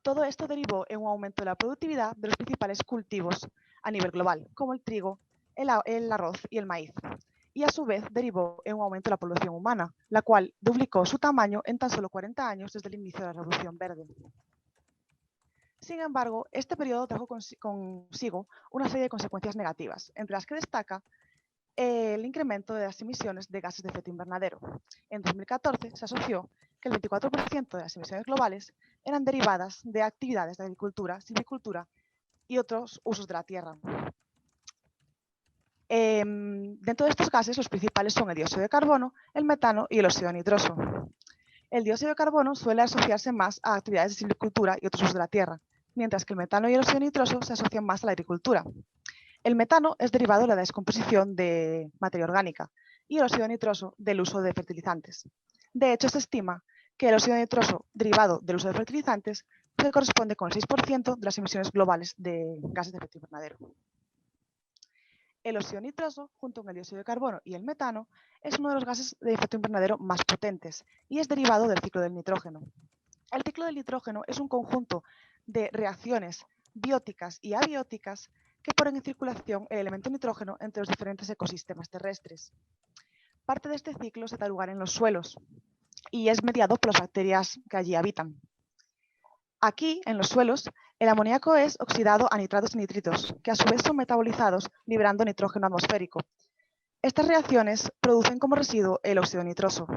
Todo esto derivó en un aumento de la productividad de los principales cultivos a nivel global, como el trigo, el arroz y el maíz. Y a su vez derivó en un aumento de la población humana, la cual duplicó su tamaño en tan solo 40 años desde el inicio de la Revolución Verde. Sin embargo, este periodo trajo consigo una serie de consecuencias negativas, entre las que destaca el incremento de las emisiones de gases de efecto invernadero. En 2014 se asoció que el 24% de las emisiones globales eran derivadas de actividades de agricultura, silvicultura y otros usos de la tierra. Dentro de estos gases, los principales son el dióxido de carbono, el metano y el óxido nitroso. El dióxido de carbono suele asociarse más a actividades de silvicultura y otros usos de la tierra, mientras que el metano y el óxido nitroso se asocian más a la agricultura. El metano es derivado de la descomposición de materia orgánica y el óxido nitroso del uso de fertilizantes. De hecho, se estima que el óxido nitroso derivado del uso de fertilizantes se corresponde con el 6% de las emisiones globales de gases de efecto invernadero. El óxido nitroso, junto con el dióxido de carbono y el metano, es uno de los gases de efecto invernadero más potentes y es derivado del ciclo del nitrógeno. El ciclo del nitrógeno es un conjunto de reacciones bióticas y abióticas que ponen en circulación el elemento nitrógeno entre los diferentes ecosistemas terrestres. Parte de este ciclo se da lugar en los suelos y es mediado por las bacterias que allí habitan. Aquí, en los suelos, el amoníaco es oxidado a nitratos y nitritos, que a su vez son metabolizados liberando nitrógeno atmosférico. Estas reacciones producen como residuo el óxido nitroso.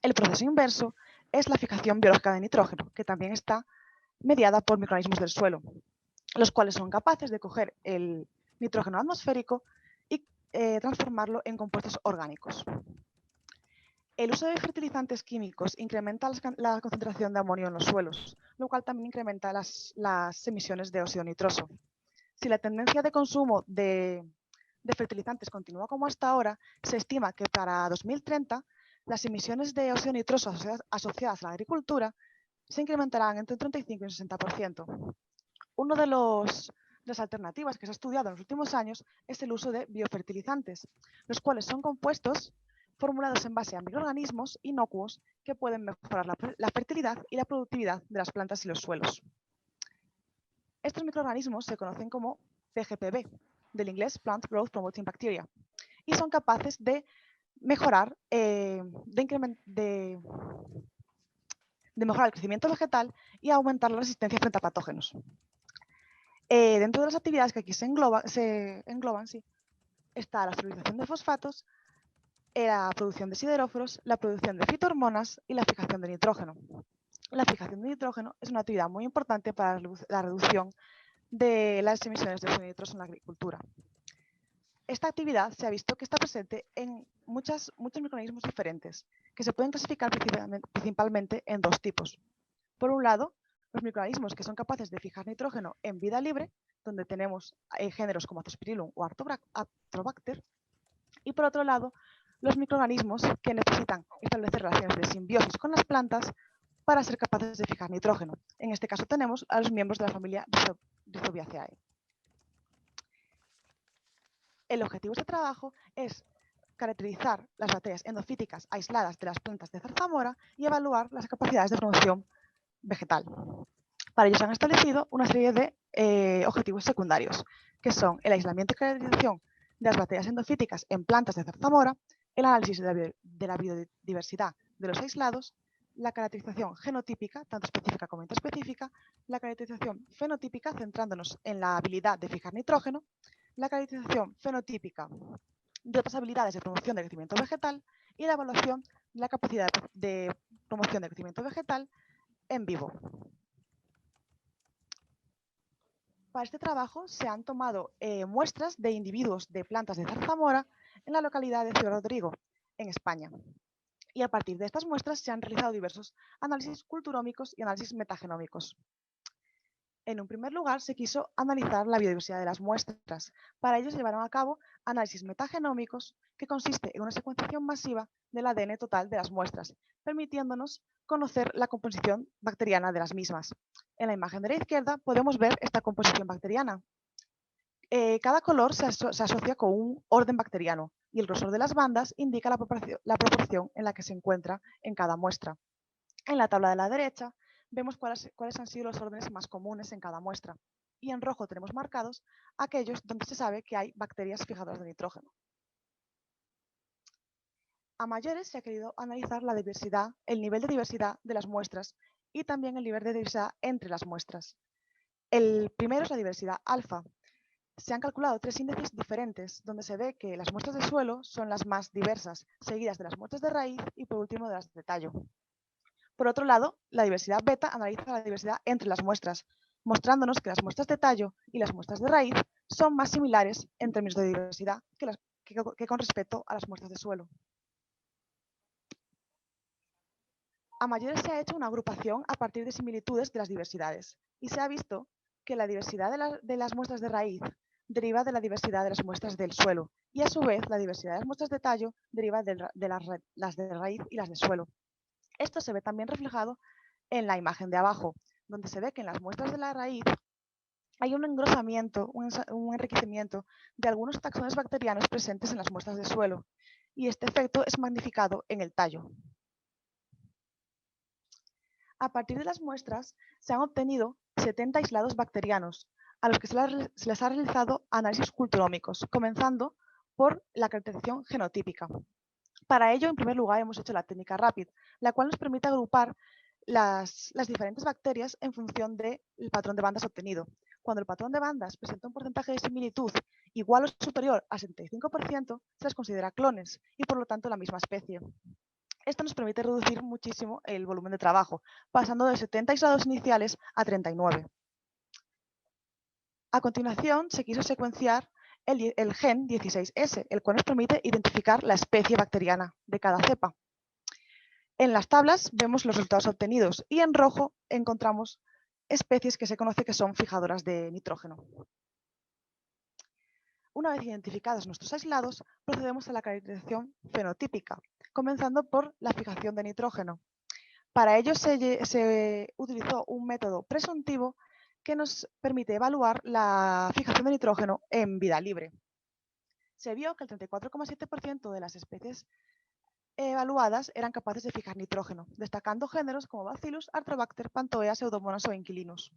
El proceso inverso es la fijación biológica de nitrógeno, que también está mediada por microorganismos del suelo, los cuales son capaces de coger el nitrógeno atmosférico y transformarlo en compuestos orgánicos. El uso de fertilizantes químicos incrementa la concentración de amonio en los suelos, lo cual también incrementa las emisiones de óxido nitroso. Si la tendencia de consumo de fertilizantes continúa como hasta ahora, se estima que para 2030 las emisiones de óxido nitroso asociadas a la agricultura se incrementarán entre un 35 y un 60%. Una de las alternativas que se ha estudiado en los últimos años es el uso de biofertilizantes, los cuales son compuestos formulados en base a microorganismos inocuos que pueden mejorar la fertilidad y la productividad de las plantas y los suelos. Estos microorganismos se conocen como PGPB, del inglés Plant Growth Promoting Bacteria, y son capaces de mejorar, de de mejorar el crecimiento vegetal y aumentar la resistencia frente a patógenos. Dentro de las actividades que aquí se engloban, sí, está la fertilización de fosfatos, la producción de sideróforos, la producción de fitohormonas y la fijación de nitrógeno. La fijación de nitrógeno es una actividad muy importante para la reducción de las emisiones de dióxido de nitroso en la agricultura. Esta actividad se ha visto que está presente en muchos microorganismos diferentes, que se pueden clasificar principalmente en dos tipos. Por un lado, los microorganismos que son capaces de fijar nitrógeno en vida libre, donde tenemos géneros como Azospirillum o Arthrobacter, y por otro lado, los microorganismos que necesitan establecer relaciones de simbiosis con las plantas para ser capaces de fijar nitrógeno. En este caso tenemos a los miembros de la familia Rhizobiaceae. El objetivo de este trabajo es caracterizar las bacterias endofíticas aisladas de las plantas de zarzamora y evaluar las capacidades de promoción vegetal. Para ello se han establecido una serie de objetivos secundarios, que son el aislamiento y caracterización de las bacterias endofíticas en plantas de zarzamora, el análisis de la biodiversidad de los aislados, la caracterización genotípica, tanto específica como intraespecífica, la caracterización fenotípica, centrándonos en la habilidad de fijar nitrógeno, la caracterización fenotípica de otras habilidades de promoción del crecimiento vegetal y la evaluación de la capacidad de promoción del crecimiento vegetal en vivo. Para este trabajo se han tomado muestras de individuos de plantas de zarzamora en la localidad de Ciudad Rodrigo, en España. Y a partir de estas muestras se han realizado diversos análisis culturómicos y análisis metagenómicos. En un primer lugar, se quiso analizar la biodiversidad de las muestras. Para ello se llevaron a cabo análisis metagenómicos, que consiste en una secuenciación masiva del ADN total de las muestras, permitiéndonos conocer la composición bacteriana de las mismas. En la imagen de la izquierda podemos ver esta composición bacteriana. Cada color se asocia con un orden bacteriano y el grosor de las bandas indica la proporción en la que se encuentra en cada muestra. En la tabla de la derecha vemos cuáles han sido los órdenes más comunes en cada muestra. Y en rojo tenemos marcados aquellos donde se sabe que hay bacterias fijadoras de nitrógeno. A mayores se ha querido analizar la diversidad, el nivel de diversidad de las muestras y también el nivel de diversidad entre las muestras. El primero es la diversidad alfa. Se han calculado 3 índices diferentes, donde se ve que las muestras de suelo son las más diversas, seguidas de las muestras de raíz y por último de las de tallo. Por otro lado, la diversidad beta analiza la diversidad entre las muestras, mostrándonos que las muestras de tallo y las muestras de raíz son más similares en términos de diversidad que con respecto a las muestras de suelo. A mayores se ha hecho una agrupación a partir de similitudes de las diversidades y se ha visto que la diversidad de las muestras de raíz deriva de la diversidad de las muestras del suelo y a su vez la diversidad de las muestras de tallo deriva de las de raíz y las de suelo. Esto se ve también reflejado en la imagen de abajo, donde se ve que en las muestras de la raíz hay un engrosamiento, un enriquecimiento de algunos taxones bacterianos presentes en las muestras de suelo y este efecto es magnificado en el tallo. A partir de las muestras se han obtenido 70 aislados bacterianos, a los que se les ha realizado análisis culturómicos, comenzando por la caracterización genotípica. Para ello, en primer lugar, hemos hecho la técnica RAPID, la cual nos permite agrupar las diferentes bacterias en función del patrón de bandas obtenido. Cuando el patrón de bandas presenta un porcentaje de similitud igual o superior al 75%, se les considera clones y por lo tanto la misma especie. Esto nos permite reducir muchísimo el volumen de trabajo, pasando de 70 aislados iniciales a 39. A continuación, se quiso secuenciar el gen 16S, el cual nos permite identificar la especie bacteriana de cada cepa. En las tablas vemos los resultados obtenidos y en rojo encontramos especies que se conoce que son fijadoras de nitrógeno. Una vez identificados nuestros aislados, procedemos a la caracterización fenotípica, comenzando por la fijación de nitrógeno. Para ello se utilizó un método presuntivo que nos permite evaluar la fijación de nitrógeno en vida libre. Se vio que el 34,7% de las especies evaluadas eran capaces de fijar nitrógeno, destacando géneros como Bacillus, Arthrobacter, Pantoea, Pseudomonas o Inquilinus.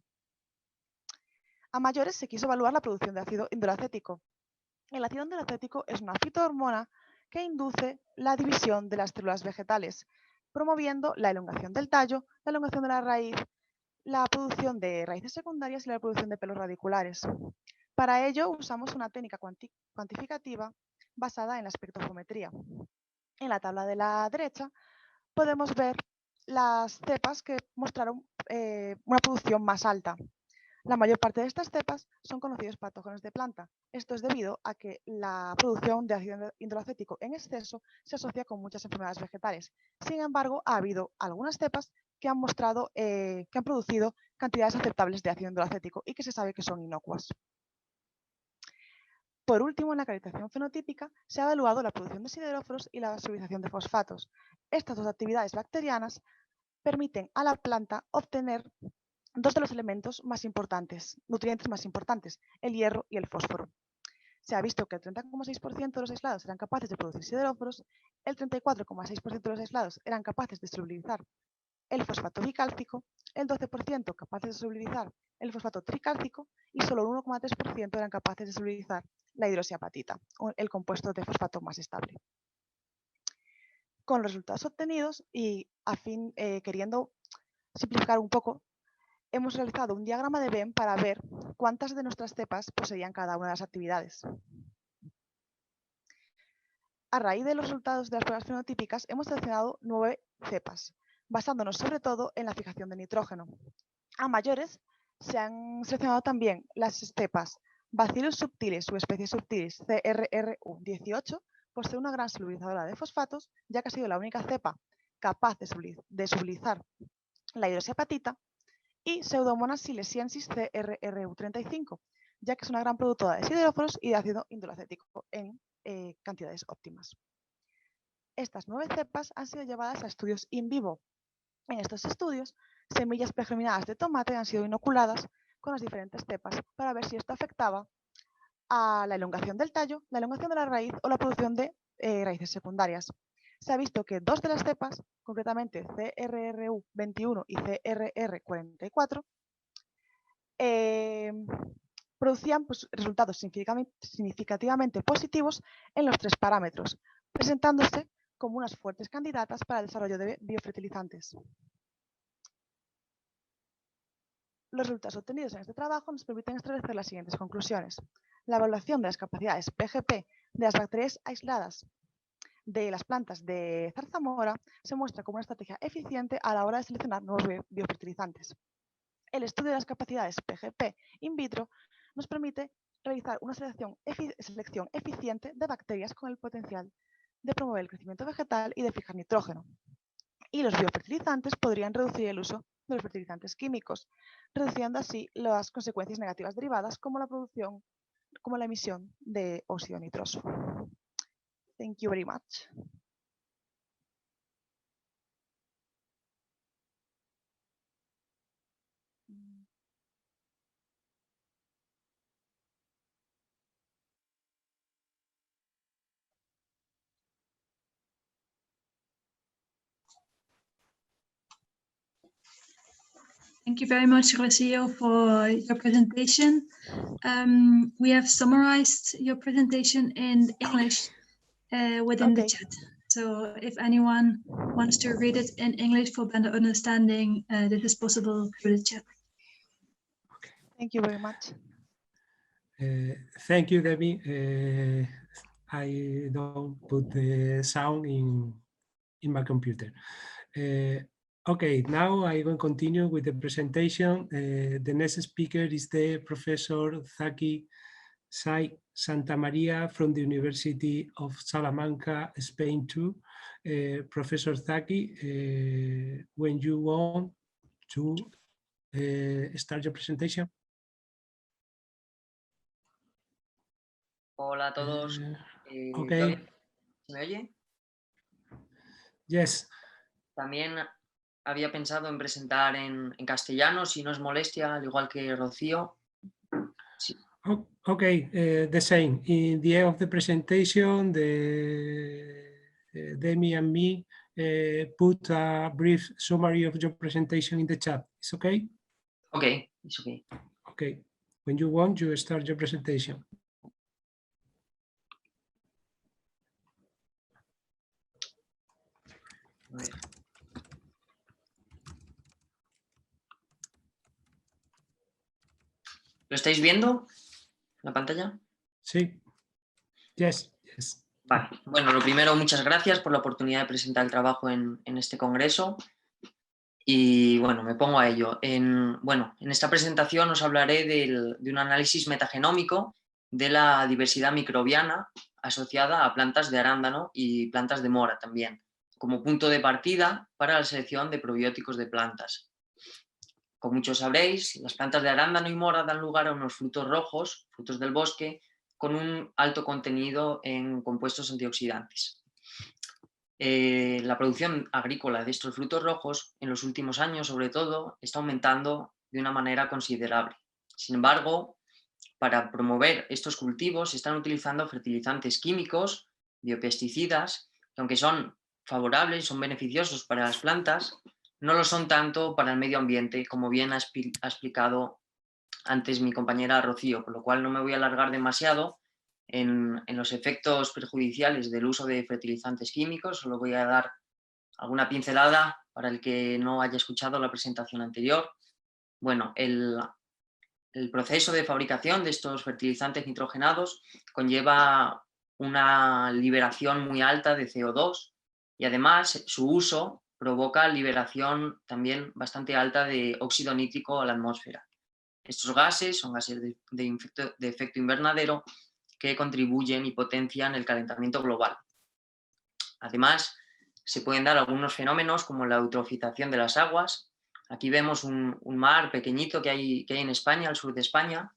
A mayores se quiso evaluar la producción de ácido indolacético. El ácido indolacético es una fitohormona que induce la división de las células vegetales, promoviendo la elongación del tallo, la elongación de la raíz, la producción de raíces secundarias y la producción de pelos radiculares. Para ello usamos una técnica cuantificativa basada en la espectrofometría. En la tabla de la derecha podemos ver las cepas que mostraron una producción más alta. La mayor parte de estas cepas son conocidos patógenos de planta. Esto es debido a que la producción de ácido hidroacético en exceso se asocia con muchas enfermedades vegetales. Sin embargo, ha habido algunas cepas que han mostrado que han producido cantidades aceptables de ácido hidroacético y que se sabe que son inocuas. Por último, en la calibración fenotípica se ha evaluado la producción de sideróforos y la solubilización de fosfatos. Estas dos actividades bacterianas permiten a la planta obtener dos de los elementos más importantes, nutrientes más importantes, el hierro y el fósforo. Se ha visto que el 30,6% de los aislados eran capaces de producir sideróforos, el 34,6% de los aislados eran capaces de solubilizar el fosfato bicálcico, el 12% capaces de solubilizar el fosfato tricálcico y solo el 1,3% eran capaces de solubilizar la hidroxiapatita, el compuesto de fosfato más estable. Con los resultados obtenidos y queriendo simplificar un poco, hemos realizado un diagrama de Venn para ver cuántas de nuestras cepas poseían cada una de las actividades. A raíz de los resultados de las pruebas fenotípicas, hemos seleccionado 9 cepas, basándonos sobre todo en la fijación de nitrógeno. A mayores, se han seleccionado también las cepas Bacillus subtilis, subespecie subtilis CRRU18, por ser una gran solubilizadora de fosfatos, ya que ha sido la única cepa capaz de solubilizar la hidroxiapatita, y Pseudomonas silesiensis CRRU35, ya que es una gran productora de sideróforos y de ácido indolacético en cantidades óptimas. Estas 9 cepas han sido llevadas a estudios in vivo. En estos estudios, semillas pregerminadas de tomate han sido inoculadas con las diferentes cepas para ver si esto afectaba a la elongación del tallo, la elongación de la raíz o la producción de raíces secundarias. Se ha visto que 2 de las cepas, concretamente CRRU21 y CRR44, producían resultados significativamente positivos en los 3 parámetros, presentándose como unas fuertes candidatas para el desarrollo de biofertilizantes. Los resultados obtenidos en este trabajo nos permiten establecer las siguientes conclusiones. La evaluación de las capacidades PGP de las bacterias aisladas de las plantas de zarzamora se muestra como una estrategia eficiente a la hora de seleccionar nuevos biofertilizantes. El estudio de las capacidades PGP in vitro nos permite realizar una selección eficiente de bacterias con el potencial de promover el crecimiento vegetal y de fijar nitrógeno. Y los biofertilizantes podrían reducir el uso de los fertilizantes químicos, reduciendo así las consecuencias negativas derivadas como la emisión de óxido nitroso. Thank you very much. Thank you very much, Rocio, for your presentation. We have summarized your presentation in English within the chat. So if anyone wants to read it in English for better understanding, this is possible through the chat. Okay. Thank you very much. Thank you, Demi. I don't put the sound in my computer. Okay, now I will continue with the presentation. The next speaker is the Professor Zaki Santa Maria from the University of Salamanca, Spain too. Professor Zaki, when you want to start your presentation. Hola a todos. Okay. ¿Se me oye? Yes. También había pensado en presentar en castellano, si no es molestia, al igual que Rocío. Sí. Okay, the same. In the end of the presentation, Demi and me put a brief summary of your presentation in the chat. It's okay? Okay, it's okay. Okay, when you want, you start your presentation. A ver. ¿Lo estáis viendo en la pantalla? Sí. Yes. Vale. Bueno, lo primero, muchas gracias por la oportunidad de presentar el trabajo en este congreso. Y bueno, me pongo a ello. En esta presentación os hablaré de un análisis metagenómico de la diversidad microbiana asociada a plantas de arándano y plantas de mora también, como punto de partida para la selección de probióticos de plantas. Como muchos sabréis, las plantas de arándano y mora dan lugar a unos frutos rojos, frutos del bosque, con un alto contenido en compuestos antioxidantes. La producción agrícola de estos frutos rojos en los últimos años, sobre todo, está aumentando de una manera considerable. Sin embargo, para promover estos cultivos se están utilizando fertilizantes químicos, biopesticidas, que aunque son favorables, son beneficiosos para las plantas, no lo son tanto para el medio ambiente, como bien ha explicado antes mi compañera Rocío, por lo cual no me voy a alargar demasiado en los efectos perjudiciales del uso de fertilizantes químicos. Solo voy a dar alguna pincelada para el que no haya escuchado la presentación anterior. Bueno, el proceso de fabricación de estos fertilizantes nitrogenados conlleva una liberación muy alta de CO2 y además su uso provoca liberación también bastante alta de óxido nítrico a la atmósfera. Estos gases son gases de efecto invernadero que contribuyen y potencian el calentamiento global. Además, se pueden dar algunos fenómenos como la eutrofización de las aguas. Aquí vemos un mar pequeñito que hay en España, al sur de España,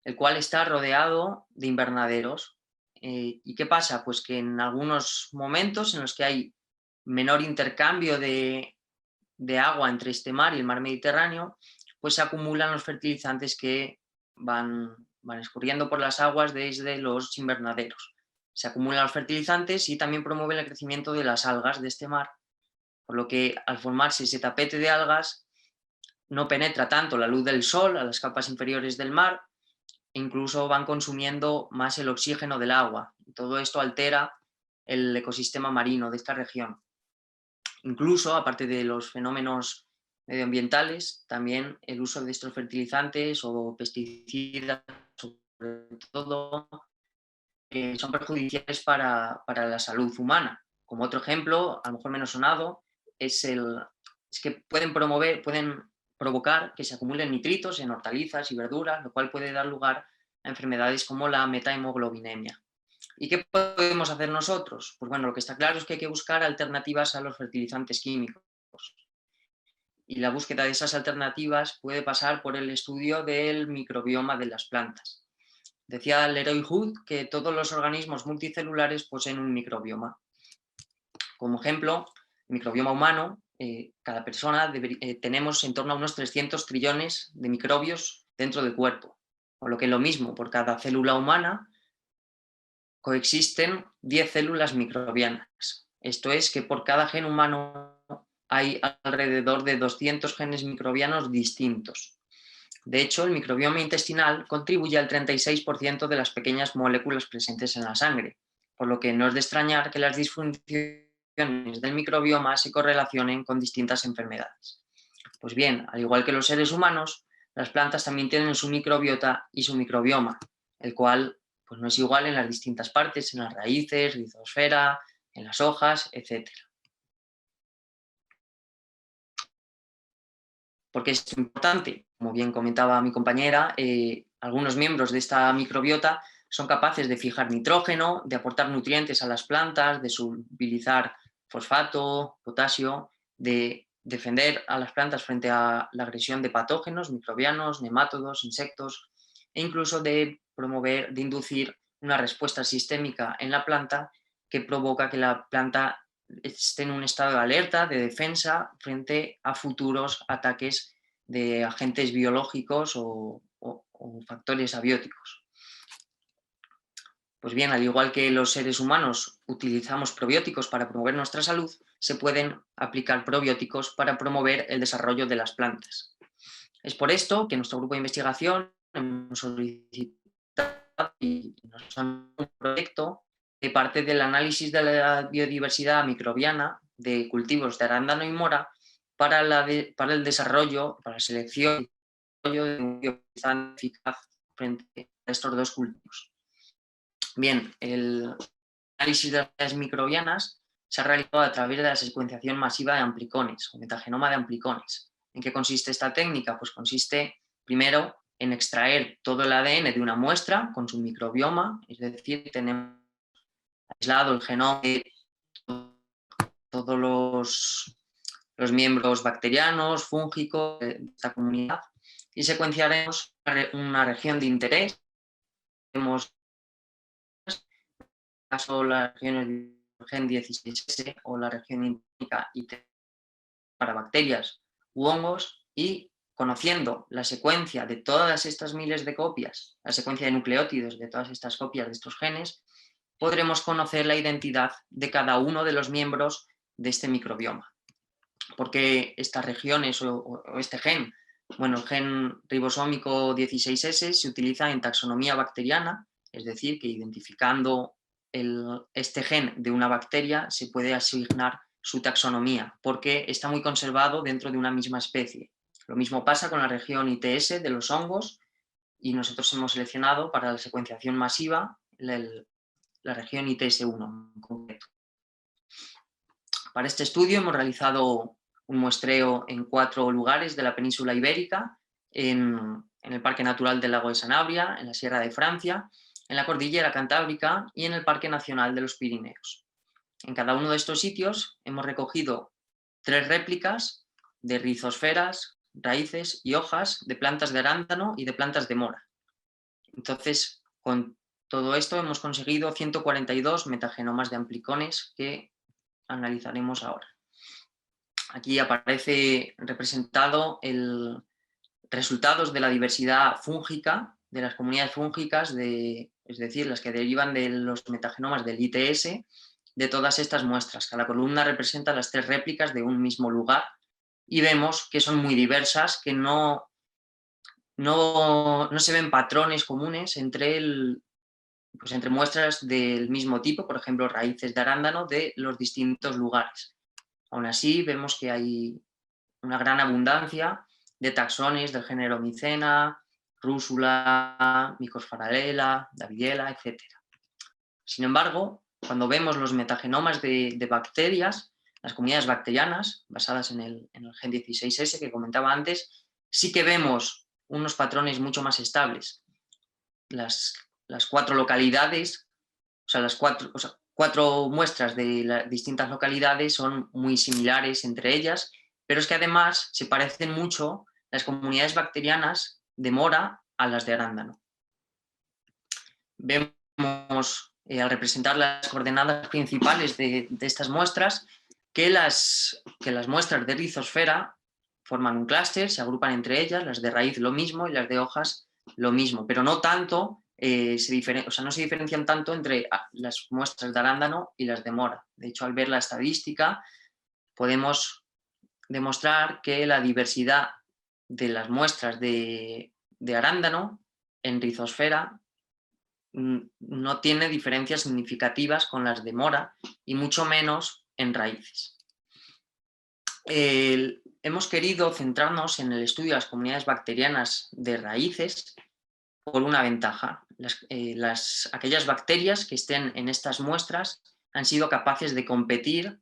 el cual está rodeado de invernaderos. ¿Y qué pasa? Pues que en algunos momentos en los que hay menor intercambio de agua entre este mar y el mar Mediterráneo, pues se acumulan los fertilizantes que van escurriendo por las aguas desde los invernaderos. Se acumulan los fertilizantes y también promueven el crecimiento de las algas de este mar, por lo que al formarse ese tapete de algas no penetra tanto la luz del sol a las capas inferiores del mar e incluso van consumiendo más el oxígeno del agua. Y todo esto altera el ecosistema marino de esta región. Incluso, aparte de los fenómenos medioambientales, también el uso de estos fertilizantes o pesticidas, sobre todo, son perjudiciales para la salud humana. Como otro ejemplo, a lo mejor menos sonado, es que pueden provocar que se acumulen nitritos en hortalizas y verduras, lo cual puede dar lugar a enfermedades como la metahemoglobinemia. ¿Y qué podemos hacer nosotros? Pues bueno, lo que está claro es que hay que buscar alternativas a los fertilizantes químicos. Y la búsqueda de esas alternativas puede pasar por el estudio del microbioma de las plantas. Decía Leroy Hood que todos los organismos multicelulares poseen un microbioma. Como ejemplo, el microbioma humano, cada persona tenemos en torno a unos 300 trillones de microbios dentro del cuerpo. Por lo que lo mismo, por cada célula humana coexisten 10 células microbianas. Esto es que por cada gen humano hay alrededor de 200 genes microbianos distintos. De hecho, el microbioma intestinal contribuye al 36% de las pequeñas moléculas presentes en la sangre, por lo que no es de extrañar que las disfunciones del microbioma se correlacionen con distintas enfermedades. Pues bien, al igual que los seres humanos, las plantas también tienen su microbiota y su microbioma, el cual pues no es igual en las distintas partes, en las raíces, rizosfera, en las hojas, etc. ¿Por qué es importante? Como bien comentaba mi compañera, algunos miembros de esta microbiota son capaces de fijar nitrógeno, de aportar nutrientes a las plantas, de solubilizar fosfato, potasio, de defender a las plantas frente a la agresión de patógenos, microbianos, nemátodos, insectos, e incluso de promover, de inducir una respuesta sistémica en la planta que provoca que la planta esté en un estado de alerta, de defensa, frente a futuros ataques de agentes biológicos o factores abióticos. Pues bien, al igual que los seres humanos utilizamos probióticos para promover nuestra salud, se pueden aplicar probióticos para promover el desarrollo de las plantas. Es por esto que nuestro grupo de investigación hemos solicitado y nos han un proyecto que parte del análisis de la biodiversidad microbiana de cultivos de arándano y mora para el desarrollo, para la selección de un biofertilizante eficaz frente a estos dos cultivos. Bien, el análisis de las microbianas se ha realizado a través de la secuenciación masiva de amplicones o metagenoma de amplicones. ¿En qué consiste esta técnica? Pues consiste primero en extraer todo el ADN de una muestra con su microbioma, es decir, tenemos aislado el genoma de todos los miembros bacterianos, fúngicos de esta comunidad, y secuenciaremos una región de interés. Tenemos caso las regiones del gen 16S o la región indígena para bacterias u hongos, y conociendo la secuencia de todas estas miles de copias, la secuencia de nucleótidos de todas estas copias de estos genes, podremos conocer la identidad de cada uno de los miembros de este microbioma. Porque estas regiones o este gen, bueno, el gen ribosómico 16S se utiliza en taxonomía bacteriana, es decir, que identificando este gen de una bacteria se puede asignar su taxonomía, porque está muy conservado dentro de una misma especie. Lo mismo pasa con la región ITS de los hongos, y nosotros hemos seleccionado para la secuenciación masiva la región ITS1 en concreto. Para este estudio hemos realizado un muestreo en 4 lugares de la península ibérica, en el Parque Natural del Lago de Sanabria, en la Sierra de Francia, en la Cordillera Cantábrica y en el Parque Nacional de los Pirineos. En cada uno de estos sitios hemos recogido 3 réplicas de rizosferas, raíces y hojas de plantas de arándano y de plantas de mora. Entonces, con todo esto hemos conseguido 142 metagenomas de amplicones que analizaremos ahora. Aquí aparece representado el resultados de la diversidad fúngica de las comunidades fúngicas, es decir, las que derivan de los metagenomas del ITS, de todas estas muestras. Cada columna representa las 3 réplicas de un mismo lugar y vemos que son muy diversas, que no se ven patrones comunes entre muestras del mismo tipo, por ejemplo, raíces de arándano de los distintos lugares. Aún así, vemos que hay una gran abundancia de taxones del género Micena, Rúsula, Mycosfarela, Davidiela, etc. Sin embargo, cuando vemos los metagenomas de bacterias, las comunidades bacterianas, basadas en el gen 16S que comentaba antes, sí que vemos unos patrones mucho más estables. Las 4 localidades, o sea, las 4 muestras de las distintas localidades son muy similares entre ellas, pero es que además se parecen mucho las comunidades bacterianas de mora a las de arándano. Vemos, al representar las coordenadas principales de estas muestras, que las muestras de rizosfera forman un clúster, se agrupan entre ellas, las de raíz lo mismo y las de hojas lo mismo, pero no tanto, no se diferencian tanto entre las muestras de arándano y las de mora. De hecho, al ver la estadística, podemos demostrar que la diversidad de las muestras de arándano en rizosfera no tiene diferencias significativas con las de mora y mucho menos en raíces. Hemos querido centrarnos en el estudio de las comunidades bacterianas de raíces por una ventaja. Aquellas bacterias que estén en estas muestras han sido capaces de competir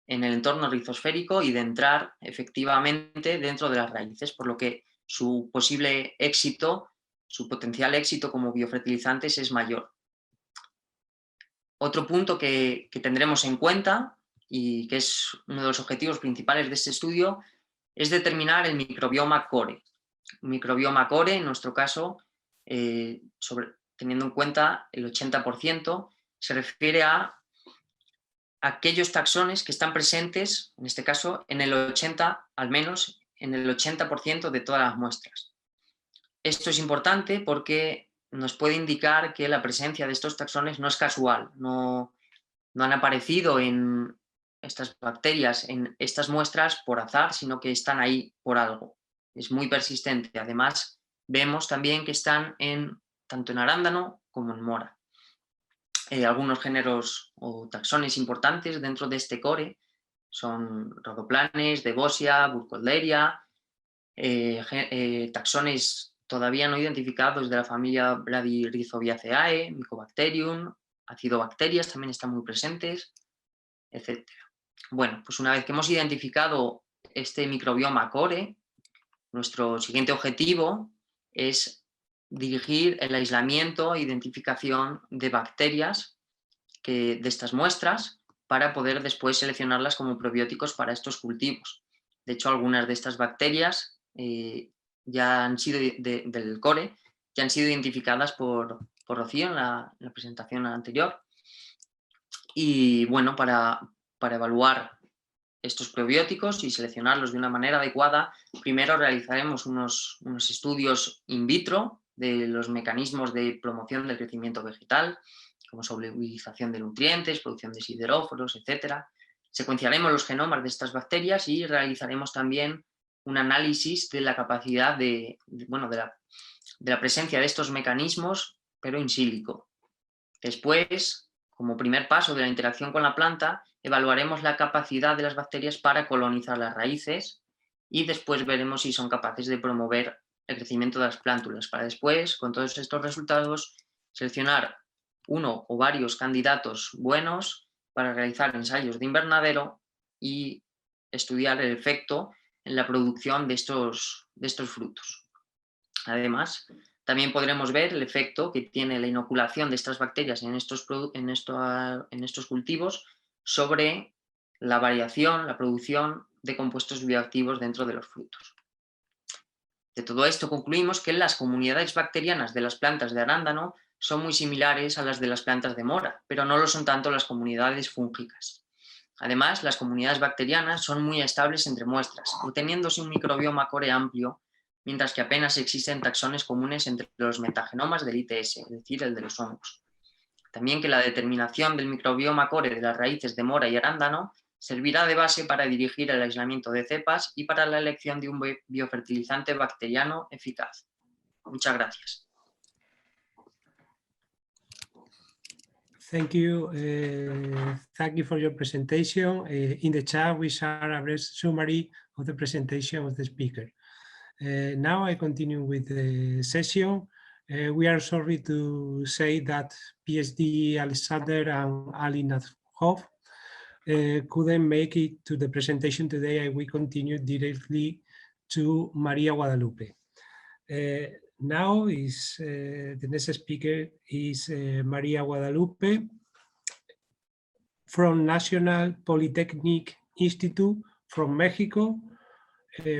en el entorno rizosférico y de entrar efectivamente dentro de las raíces, por lo que su posible éxito, su potencial éxito como biofertilizantes es mayor. Otro punto que tendremos en cuenta y que es uno de los objetivos principales de este estudio es determinar el microbioma core. Un microbioma core, en nuestro caso, teniendo en cuenta el 80%, se refiere a aquellos taxones que están presentes, en este caso, en el 80%, al menos en el 80% de todas las muestras. Esto es importante porque nos puede indicar que la presencia de estos taxones no es casual, no han aparecido en estas bacterias, en estas muestras por azar, sino que están ahí por algo. Es muy persistente. Además, vemos también que están tanto en arándano como en mora. Algunos géneros o taxones importantes dentro de este core son Rhodoplanes, Devosia, Burkholderia, taxones todavía no identificados de la familia Bradyrhizobiaceae, Mycobacterium, acidobacterias también están muy presentes, etc. Bueno, pues una vez que hemos identificado este microbioma core, nuestro siguiente objetivo es dirigir el aislamiento e identificación de bacterias de estas muestras para poder después seleccionarlas como probióticos para estos cultivos. De hecho, algunas de estas bacterias ya han sido del core, ya han sido identificadas por Rocío en la presentación anterior. Y bueno, para evaluar estos probióticos y seleccionarlos de una manera adecuada, primero realizaremos unos estudios in vitro de los mecanismos de promoción del crecimiento vegetal, como solubilización de nutrientes, producción de sideróforos, etc. Secuenciaremos los genomas de estas bacterias y realizaremos también un análisis de la capacidad de la presencia de estos mecanismos, pero in silico. Después, como primer paso de la interacción con la planta, evaluaremos la capacidad de las bacterias para colonizar las raíces y después veremos si son capaces de promover el crecimiento de las plántulas, para después, con todos estos resultados, seleccionar uno o varios candidatos buenos para realizar ensayos de invernadero y estudiar el efecto en la producción de estos frutos. Además, también podremos ver el efecto que tiene la inoculación de estas bacterias en estos cultivos sobre la variación, la producción de compuestos bioactivos dentro de los frutos. De todo esto concluimos que las comunidades bacterianas de las plantas de arándano son muy similares a las de las plantas de mora, pero no lo son tanto las comunidades fúngicas. Además, las comunidades bacterianas son muy estables entre muestras, obteniéndose un microbioma core amplio, mientras que apenas existen taxones comunes entre los metagenomas del ITS, es decir, el de los hongos. También que la determinación del microbioma core de las raíces de mora y arándano servirá de base para dirigir el aislamiento de cepas y para la elección de un biofertilizante bacteriano eficaz. Muchas gracias. Thank you. Thank you for your presentation. In the chat, we share a brief summary of the presentation of the speaker. Now I continue with the session. We are sorry to say that PSD Alexander and Ali Nadhov couldn't make it to the presentation today, and we continue directly to Maria Guadalupe. Now is the next speaker is Maria Guadalupe from National Polytechnic Institute from Mexico.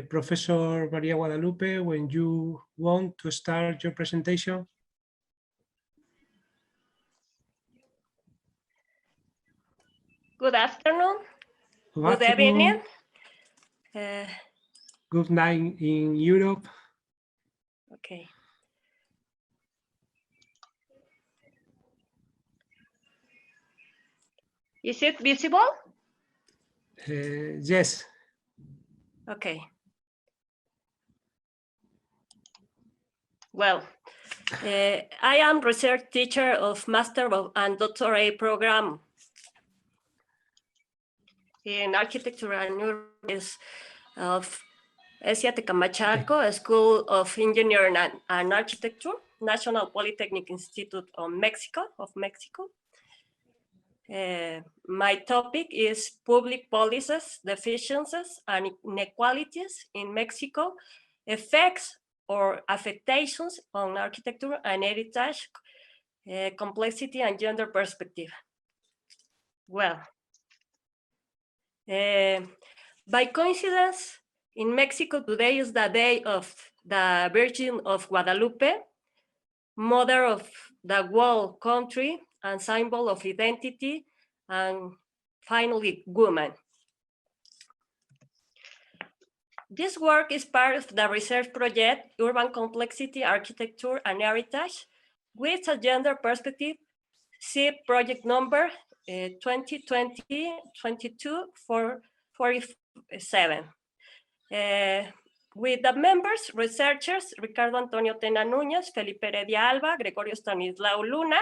Professor Maria Guadalupe, when you want to start your presentation. Good afternoon. Good evening. Good night in Europe. Okay. Is it visible? Yes. Okay. Well, I am research teacher of Master and Doctorate program in Architecture and Urbanism of Tecamachalco, School of Engineering and Architecture, National Polytechnic Institute of Mexico. My topic is public policies, deficiencies, and inequalities in Mexico, effects or affectations on architecture and heritage, complexity and gender perspective. Well, by coincidence, in Mexico today is the day of the Virgin of Guadalupe, mother of the whole country and symbol of identity, and finally, woman. This work is part of the research project, Urban Complexity, Architecture and Heritage, with a gender perspective, see project number 2020-22-47. With the members, researchers, Ricardo Antonio Tena Núñez, Felipe Heredia Alba, Gregorio Stanislao Luna,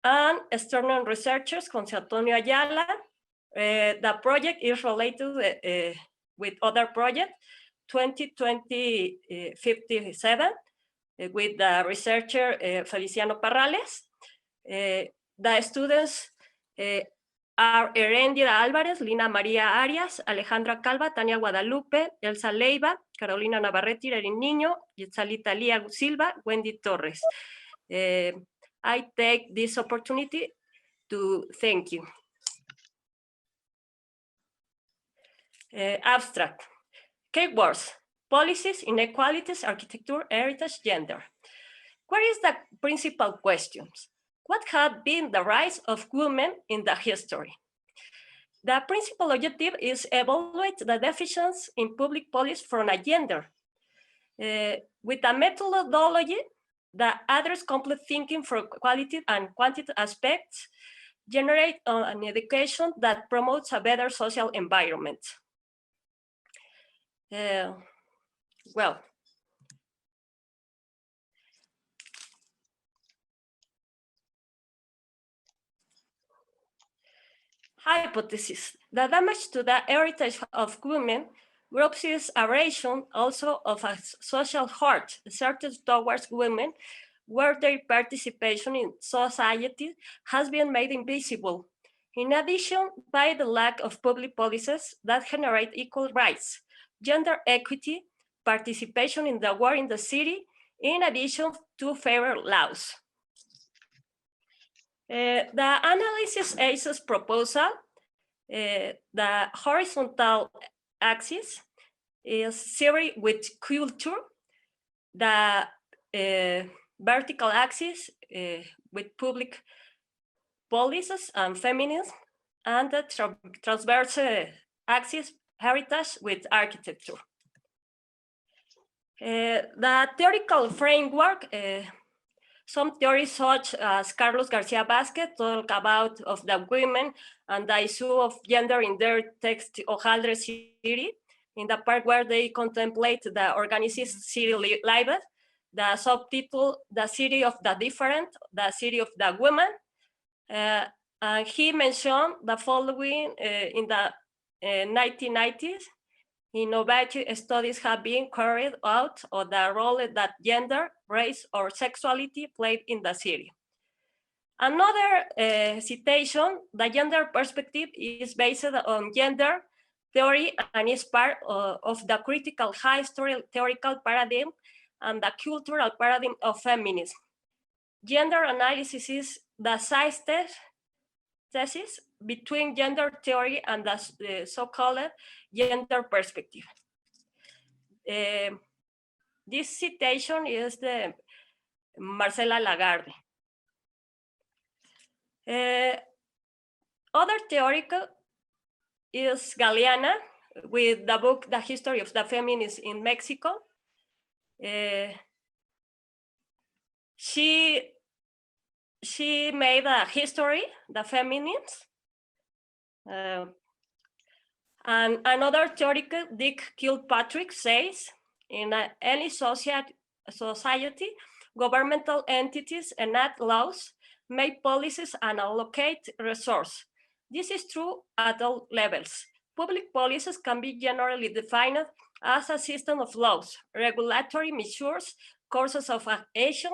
and external researchers, José Antonio Ayala. The project is related with other project, 2020-57, with the researcher Feliciano Parrales. The students are Erendira Álvarez, Lina María Arias, Alejandra Calva, Tania Guadalupe, Elsa Leiva, Carolina Navarrete, Erin Niño, Yetzalita Lía Silva, Wendy Torres. I take this opportunity to thank you. Abstract. Keywords: policies, inequalities, architecture, heritage, gender. Where is the principal questions? What have been the rise of women in the history? The principal objective is evaluate the deficiencies in public policy from a gender. With a methodology that address complete thinking for quality and quantity aspects, generate an education that promotes a better social environment. Well, hypothesis. The damage to the heritage of women groups is a ration also of a social heart asserted towards women, where their participation in society has been made invisible. In addition, by the lack of public policies that generate equal rights, gender equity, participation in the war in the city, in addition to fairer laws. The analysis ACE's proposal, the horizontal axis is theory with culture, the vertical axis with public policies and feminism, and the transverse axis heritage with architecture. The theoretical framework, some theories such as Carlos Garcia Vázquez talk about of the women and the issue of gender in their text Hojaldre City, in the part where they contemplate the organized city life, the subtitle, The City of the Different, the City of the Women. And he mentioned the following in the 1990s, innovative studies have been carried out of the role that gender, race, or sexuality played in the city. Another citation, the gender perspective is based on gender theory and is part of the critical high theoretical paradigm and the cultural paradigm of feminism. Gender analysis is the thesis between gender theory and the so-called gender perspective. This citation is the Marcela Lagarde. Other theoretical is Galeana with the book The History of the Feminists in Mexico. She made a history, the feminists. And another theoretical, Dick Kilpatrick, says, in any society, governmental entities enact laws, make policies, and allocate resources. This is true at all levels. Public policies can be generally defined as a system of laws, regulatory measures, courses of action,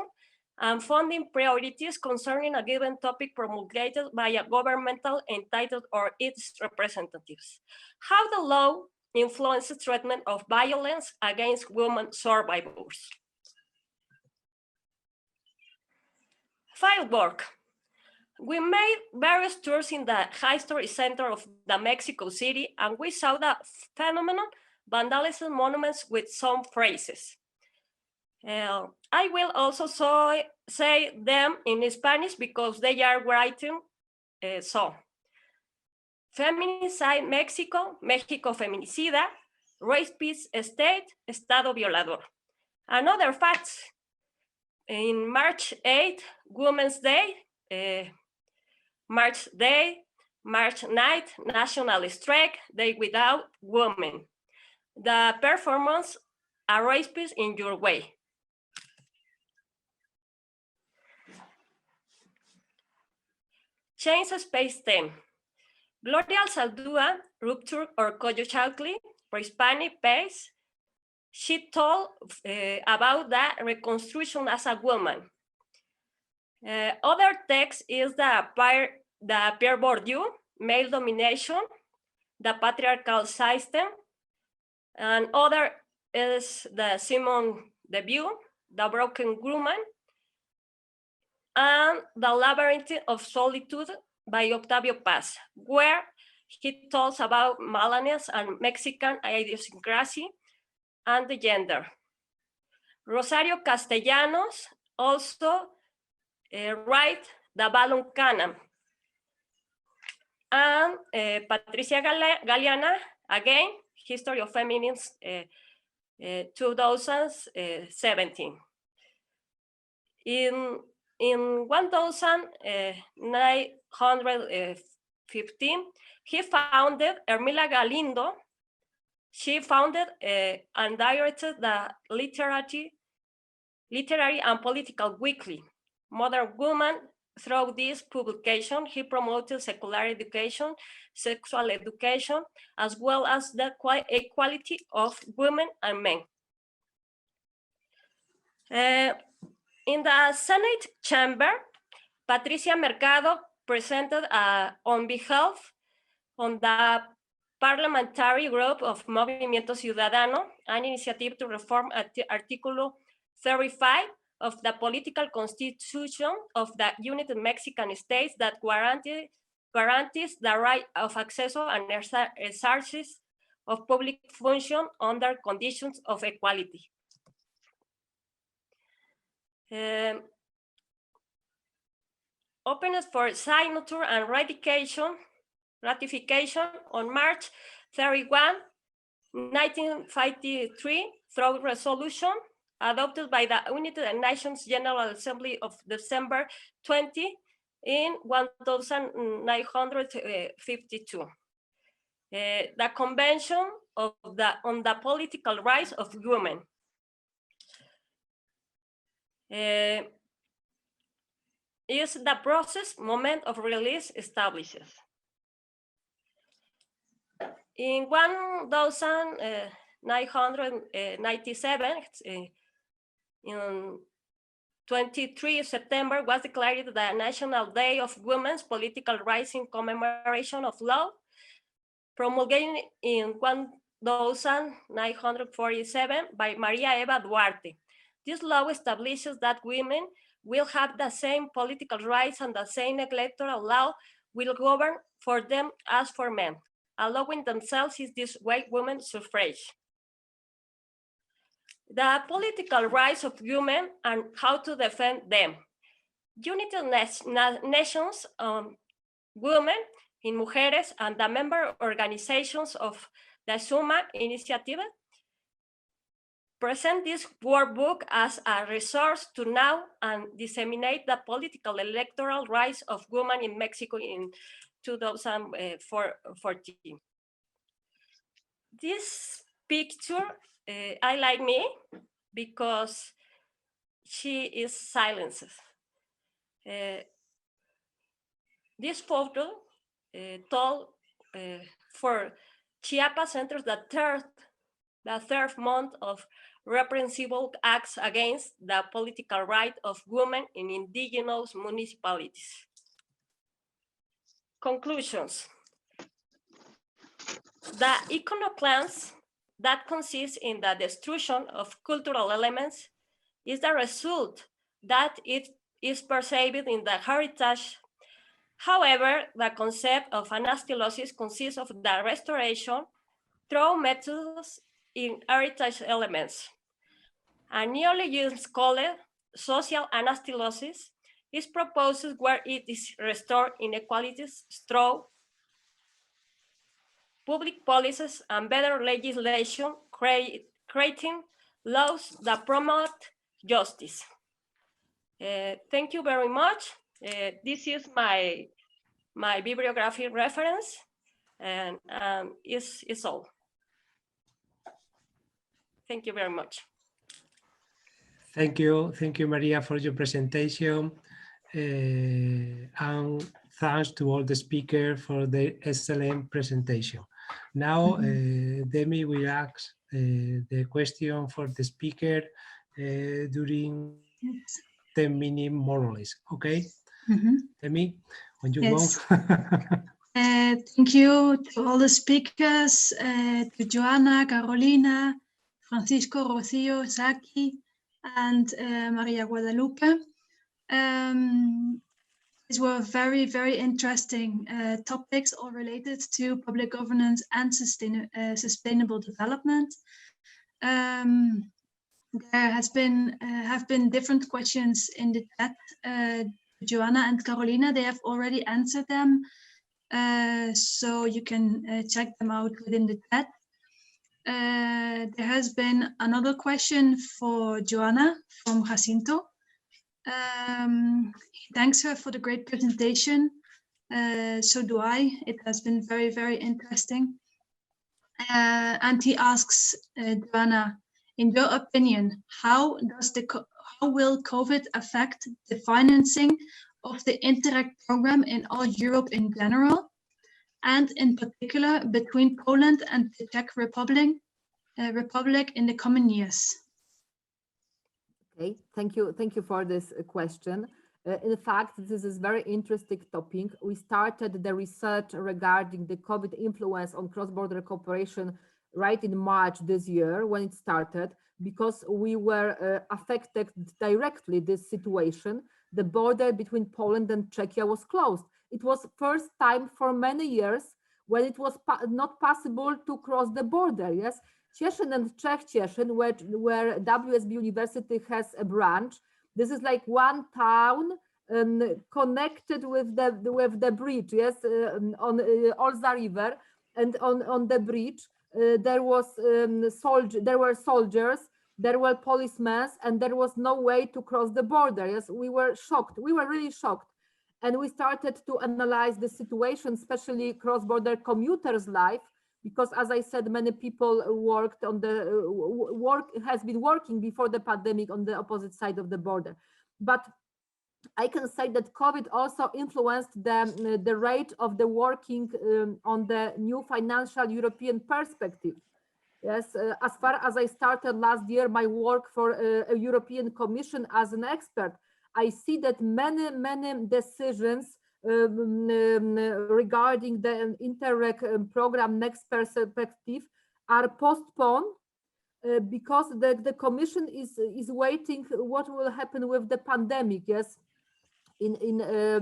and funding priorities concerning a given topic promulgated by a governmental entity or its representatives. How the law influences treatment of violence against women survivors. Fieldwork. We made various tours in the history center of the Mexico City, and we saw the phenomenon vandalism monuments with some phrases. I will also say them in Spanish because they are writing so. Feminicide México, México feminicida, race peace state, Estado violador. Another facts, in March 8th, Women's Day, March Day, March 9th, National Strike, Day Without Women. The performance, A Race Peace in Your Way. Change space-time. Gloria Alzaldúa, Rupture or Coyochaucli, Pre-Hispanic Pace, she told about the reconstruction as a woman. Other text is the Pierre Bourdieu, male domination, the patriarchal system, and other is the Simone de Beauvoir, the broken woman, and the Labyrinth of Solitude by Octavio Paz, where he talks about Malanes and Mexican idiosincrasy and the gender. Rosario Castellanos also write the Balloon Canon. And Patricia Galeana, again, History of Feminism, 2017. In 1915, he founded Ermila Galindo. She founded and directed the literary and political weekly, Modern Woman. Through this publication, he promoted secular education, sexual education, as well as the equality of women and men. In the Senate chamber, Patricia Mercado presented on behalf of the parliamentary group of Movimiento Ciudadano an initiative to reform Article 35 of the political constitution of the United Mexican States that guarantees the right of access and exercise of public function under conditions of equality. Opened for signature and ratification on March 31, 1953 through resolution adopted by the United Nations General Assembly of December 20 in 1952. The Convention on the Political Rights of Women. Is the process moment of release establishes. In 1997, in 23 September was declared the National Day of Women's Political Rights in commemoration of law promulgated in 1947 by Maria Eva Duarte. This law establishes that women will have the same political rights and the same electoral law will govern for them as for men, allowing themselves in this way women's suffrage. The political rights of women and how to defend them. United Nations Women in Mujeres and the member organizations of the SUMA initiative present this workbook as a resource to know and disseminate the political electoral rights of women in Mexico in 2014. This picture, I like me because she is silenced. This photo told for Chiapas enters the third month of reprehensible acts against the political right of women in indigenous municipalities. Conclusions. The iconoclast that consists in the destruction of cultural elements is the result that it is perceived in the heritage. However, the concept of anastylosis consists of the restoration through methods in heritage elements. A newly used called social anastylosis is proposed where it is restored inequalities through public policies and better legislation, creating laws that promote justice. Thank you very much. This is my bibliography reference, and is all. Thank you very much. Thank you, Maria, for your presentation, and thanks to all the speakers for the excellent presentation. Now, Demi will ask the question for the speaker during 10 minutes, more or less. Okay? Demi, when you want. Thank you to all the speakers, to Joanna, Carolina, Francisco, Rocío, Zaki, and Maria Guadalupe. These were very, very interesting topics, all related to public governance and sustainable development. There have been different questions in the chat. Joanna and Carolina, they have already answered them, so you can check them out within the chat. There has been another question for Joanna from Jacinto. He thanks her for the great presentation. So do I. It has been very, very interesting. And he asks Joanna, in your opinion, how will COVID affect the financing of the Interact program in all Europe in general, and in particular between Poland and the Czech Republic in the coming years? Okay, thank you for this question. In fact, this is very interesting topic. We started the research regarding the COVID influence on cross-border cooperation right in March this year when it started, because we were affected directly this situation. The border between Poland and Czechia was closed. It was first time for many years when it was not possible to cross the border. Yes, Cieszyn and Czech Cieszyn, where WSB University has a branch. This is like one town connected with the bridge. Yes, on Olza River, and on the bridge there were soldiers, there were policemen, and there was no way to cross the border. Yes, we were shocked. We were really shocked, and we started to analyze the situation, especially cross-border commuters' life, because, as I said, many people worked on has been working before the pandemic on the opposite side of the border. But I can say that COVID also influenced the rate of the working on the new financial European perspective. Yes, as far as I started last year my work for a European Commission as an expert, I see that many decisions regarding the Interreg program next perspective are postponed because the Commission is waiting what will happen with the pandemic. Yes, in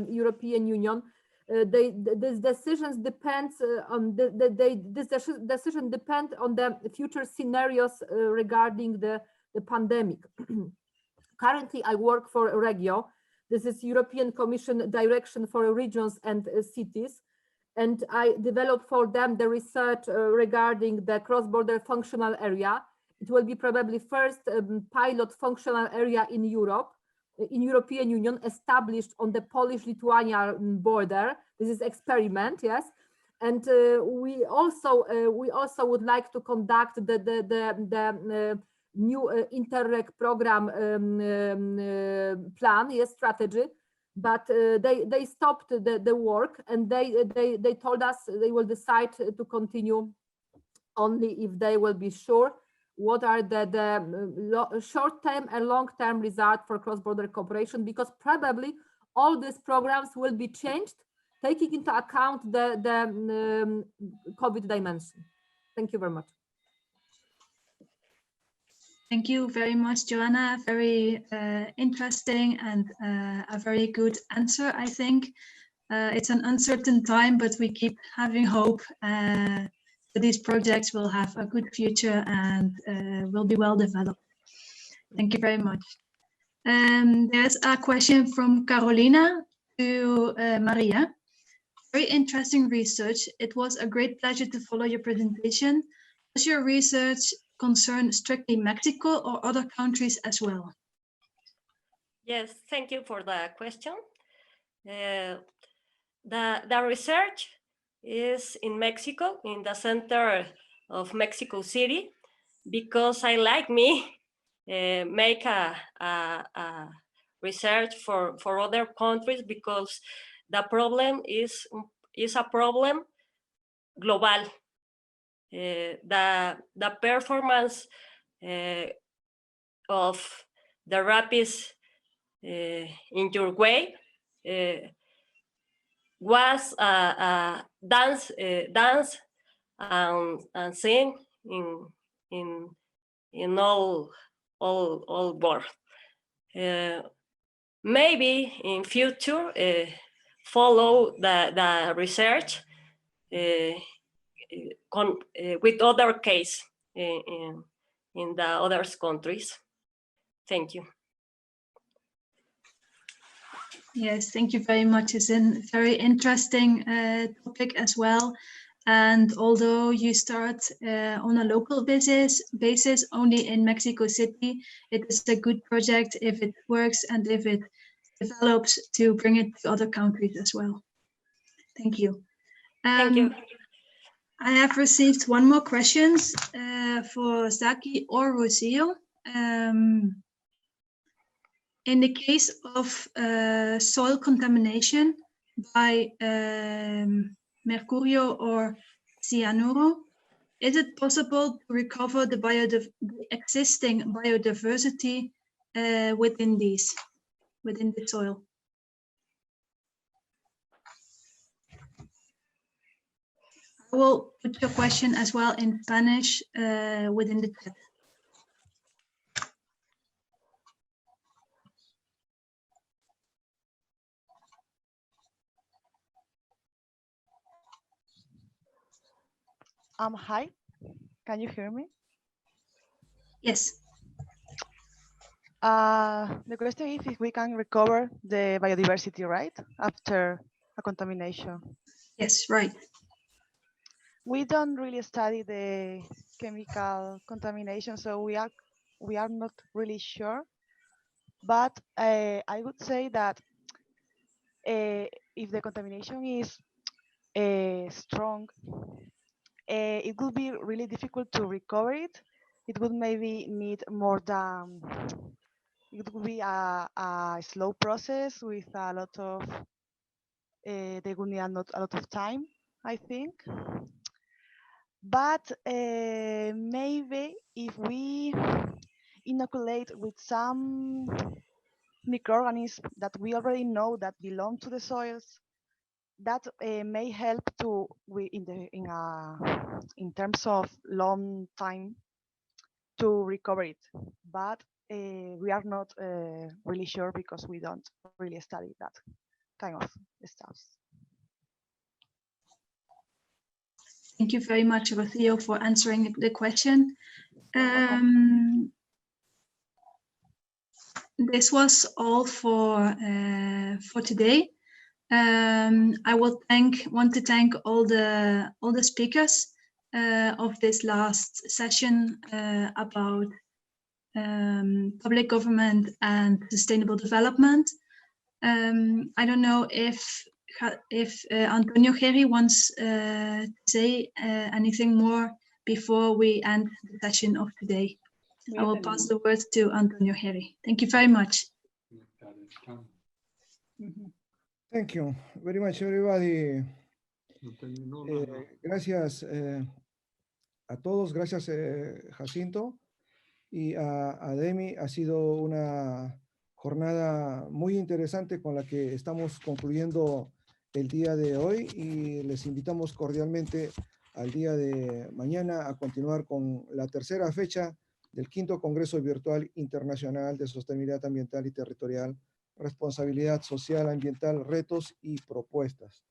European Union. These decisions depend on this decision depend on the future scenarios regarding the pandemic. Currently, I work for Regio. This is European Commission Direction for Regions and Cities, and I developed for them the research regarding the cross-border functional area. It will be probably first pilot functional area in Europe, in European Union, established on the Polish-Lithuania border. This is experiment, yes, and we also would like to conduct the new Interreg program plan, yes, strategy, but they stopped the work, and they told us they will decide to continue only if they will be sure what are the short-term and long-term results for cross-border cooperation, because probably all these programs will be changed, taking into account the COVID dimension. Thank you very much. Thank you very much, Joanna. Very interesting and a very good answer, I think. It's an uncertain time, but we keep having hope that these projects will have a good future and will be well developed. Thank you very much. There's a question from Carolina to Maria. Very interesting research. It was a great pleasure to follow your presentation. Does your research concern strictly Mexico or other countries as well? Yes, thank you for the question. The research is in Mexico, in the center of Mexico City, because I make a research for other countries, because the problem is a problem global. the performance of the rapids in your way was dance and sing in all world. Maybe in future follow the research with other case in the other countries. Thank you. Yes, thank you very much. It's a very interesting topic as well. And although you start on a local basis only in Mexico City, it is a good project if it works and if it develops to bring it to other countries as well. Thank you. Thank you. I have received one more question for Zaki or Rocio. In the case of soil contamination by mercurio or cyanuro, is it possible to recover the existing biodiversity within the soil? I will put your question as well in Spanish within the chat. Hi, can you hear me? Yes. The question is if we can recover the biodiversity, right? After a contamination. Yes, right. We don't really study the chemical contamination, so we are not really sure. But I would say that if the contamination is strong, it would be really difficult to recover it. It would maybe need more than, it would be a slow process with a lot of, they would need not a lot of time, I think. But maybe if we inoculate with some microorganisms that we already know that belong to the soils, that may help to in terms of long time to recover it, but we are not really sure because we don't really study that kind of stuff. Thank you very much, Rocio, for answering the question. This was all for today. I want to thank all the speakers of this last session about public government and sustainable development. I don't know if Antonio Geri wants to say anything more before we end the session of today. I will pass the word to Antonio Geri. Thank you very much. Thank you very much, everybody. Gracias a todos, gracias Jacinto y a Demi. Ha sido una jornada muy interesante con la que estamos concluyendo el día de hoy y les invitamos cordialmente al día de mañana a continuar con la tercera fecha del 5º Congreso Virtual Internacional de Sostenibilidad Ambiental y Territorial, Responsabilidad Social Ambiental, Retos y Propuestas.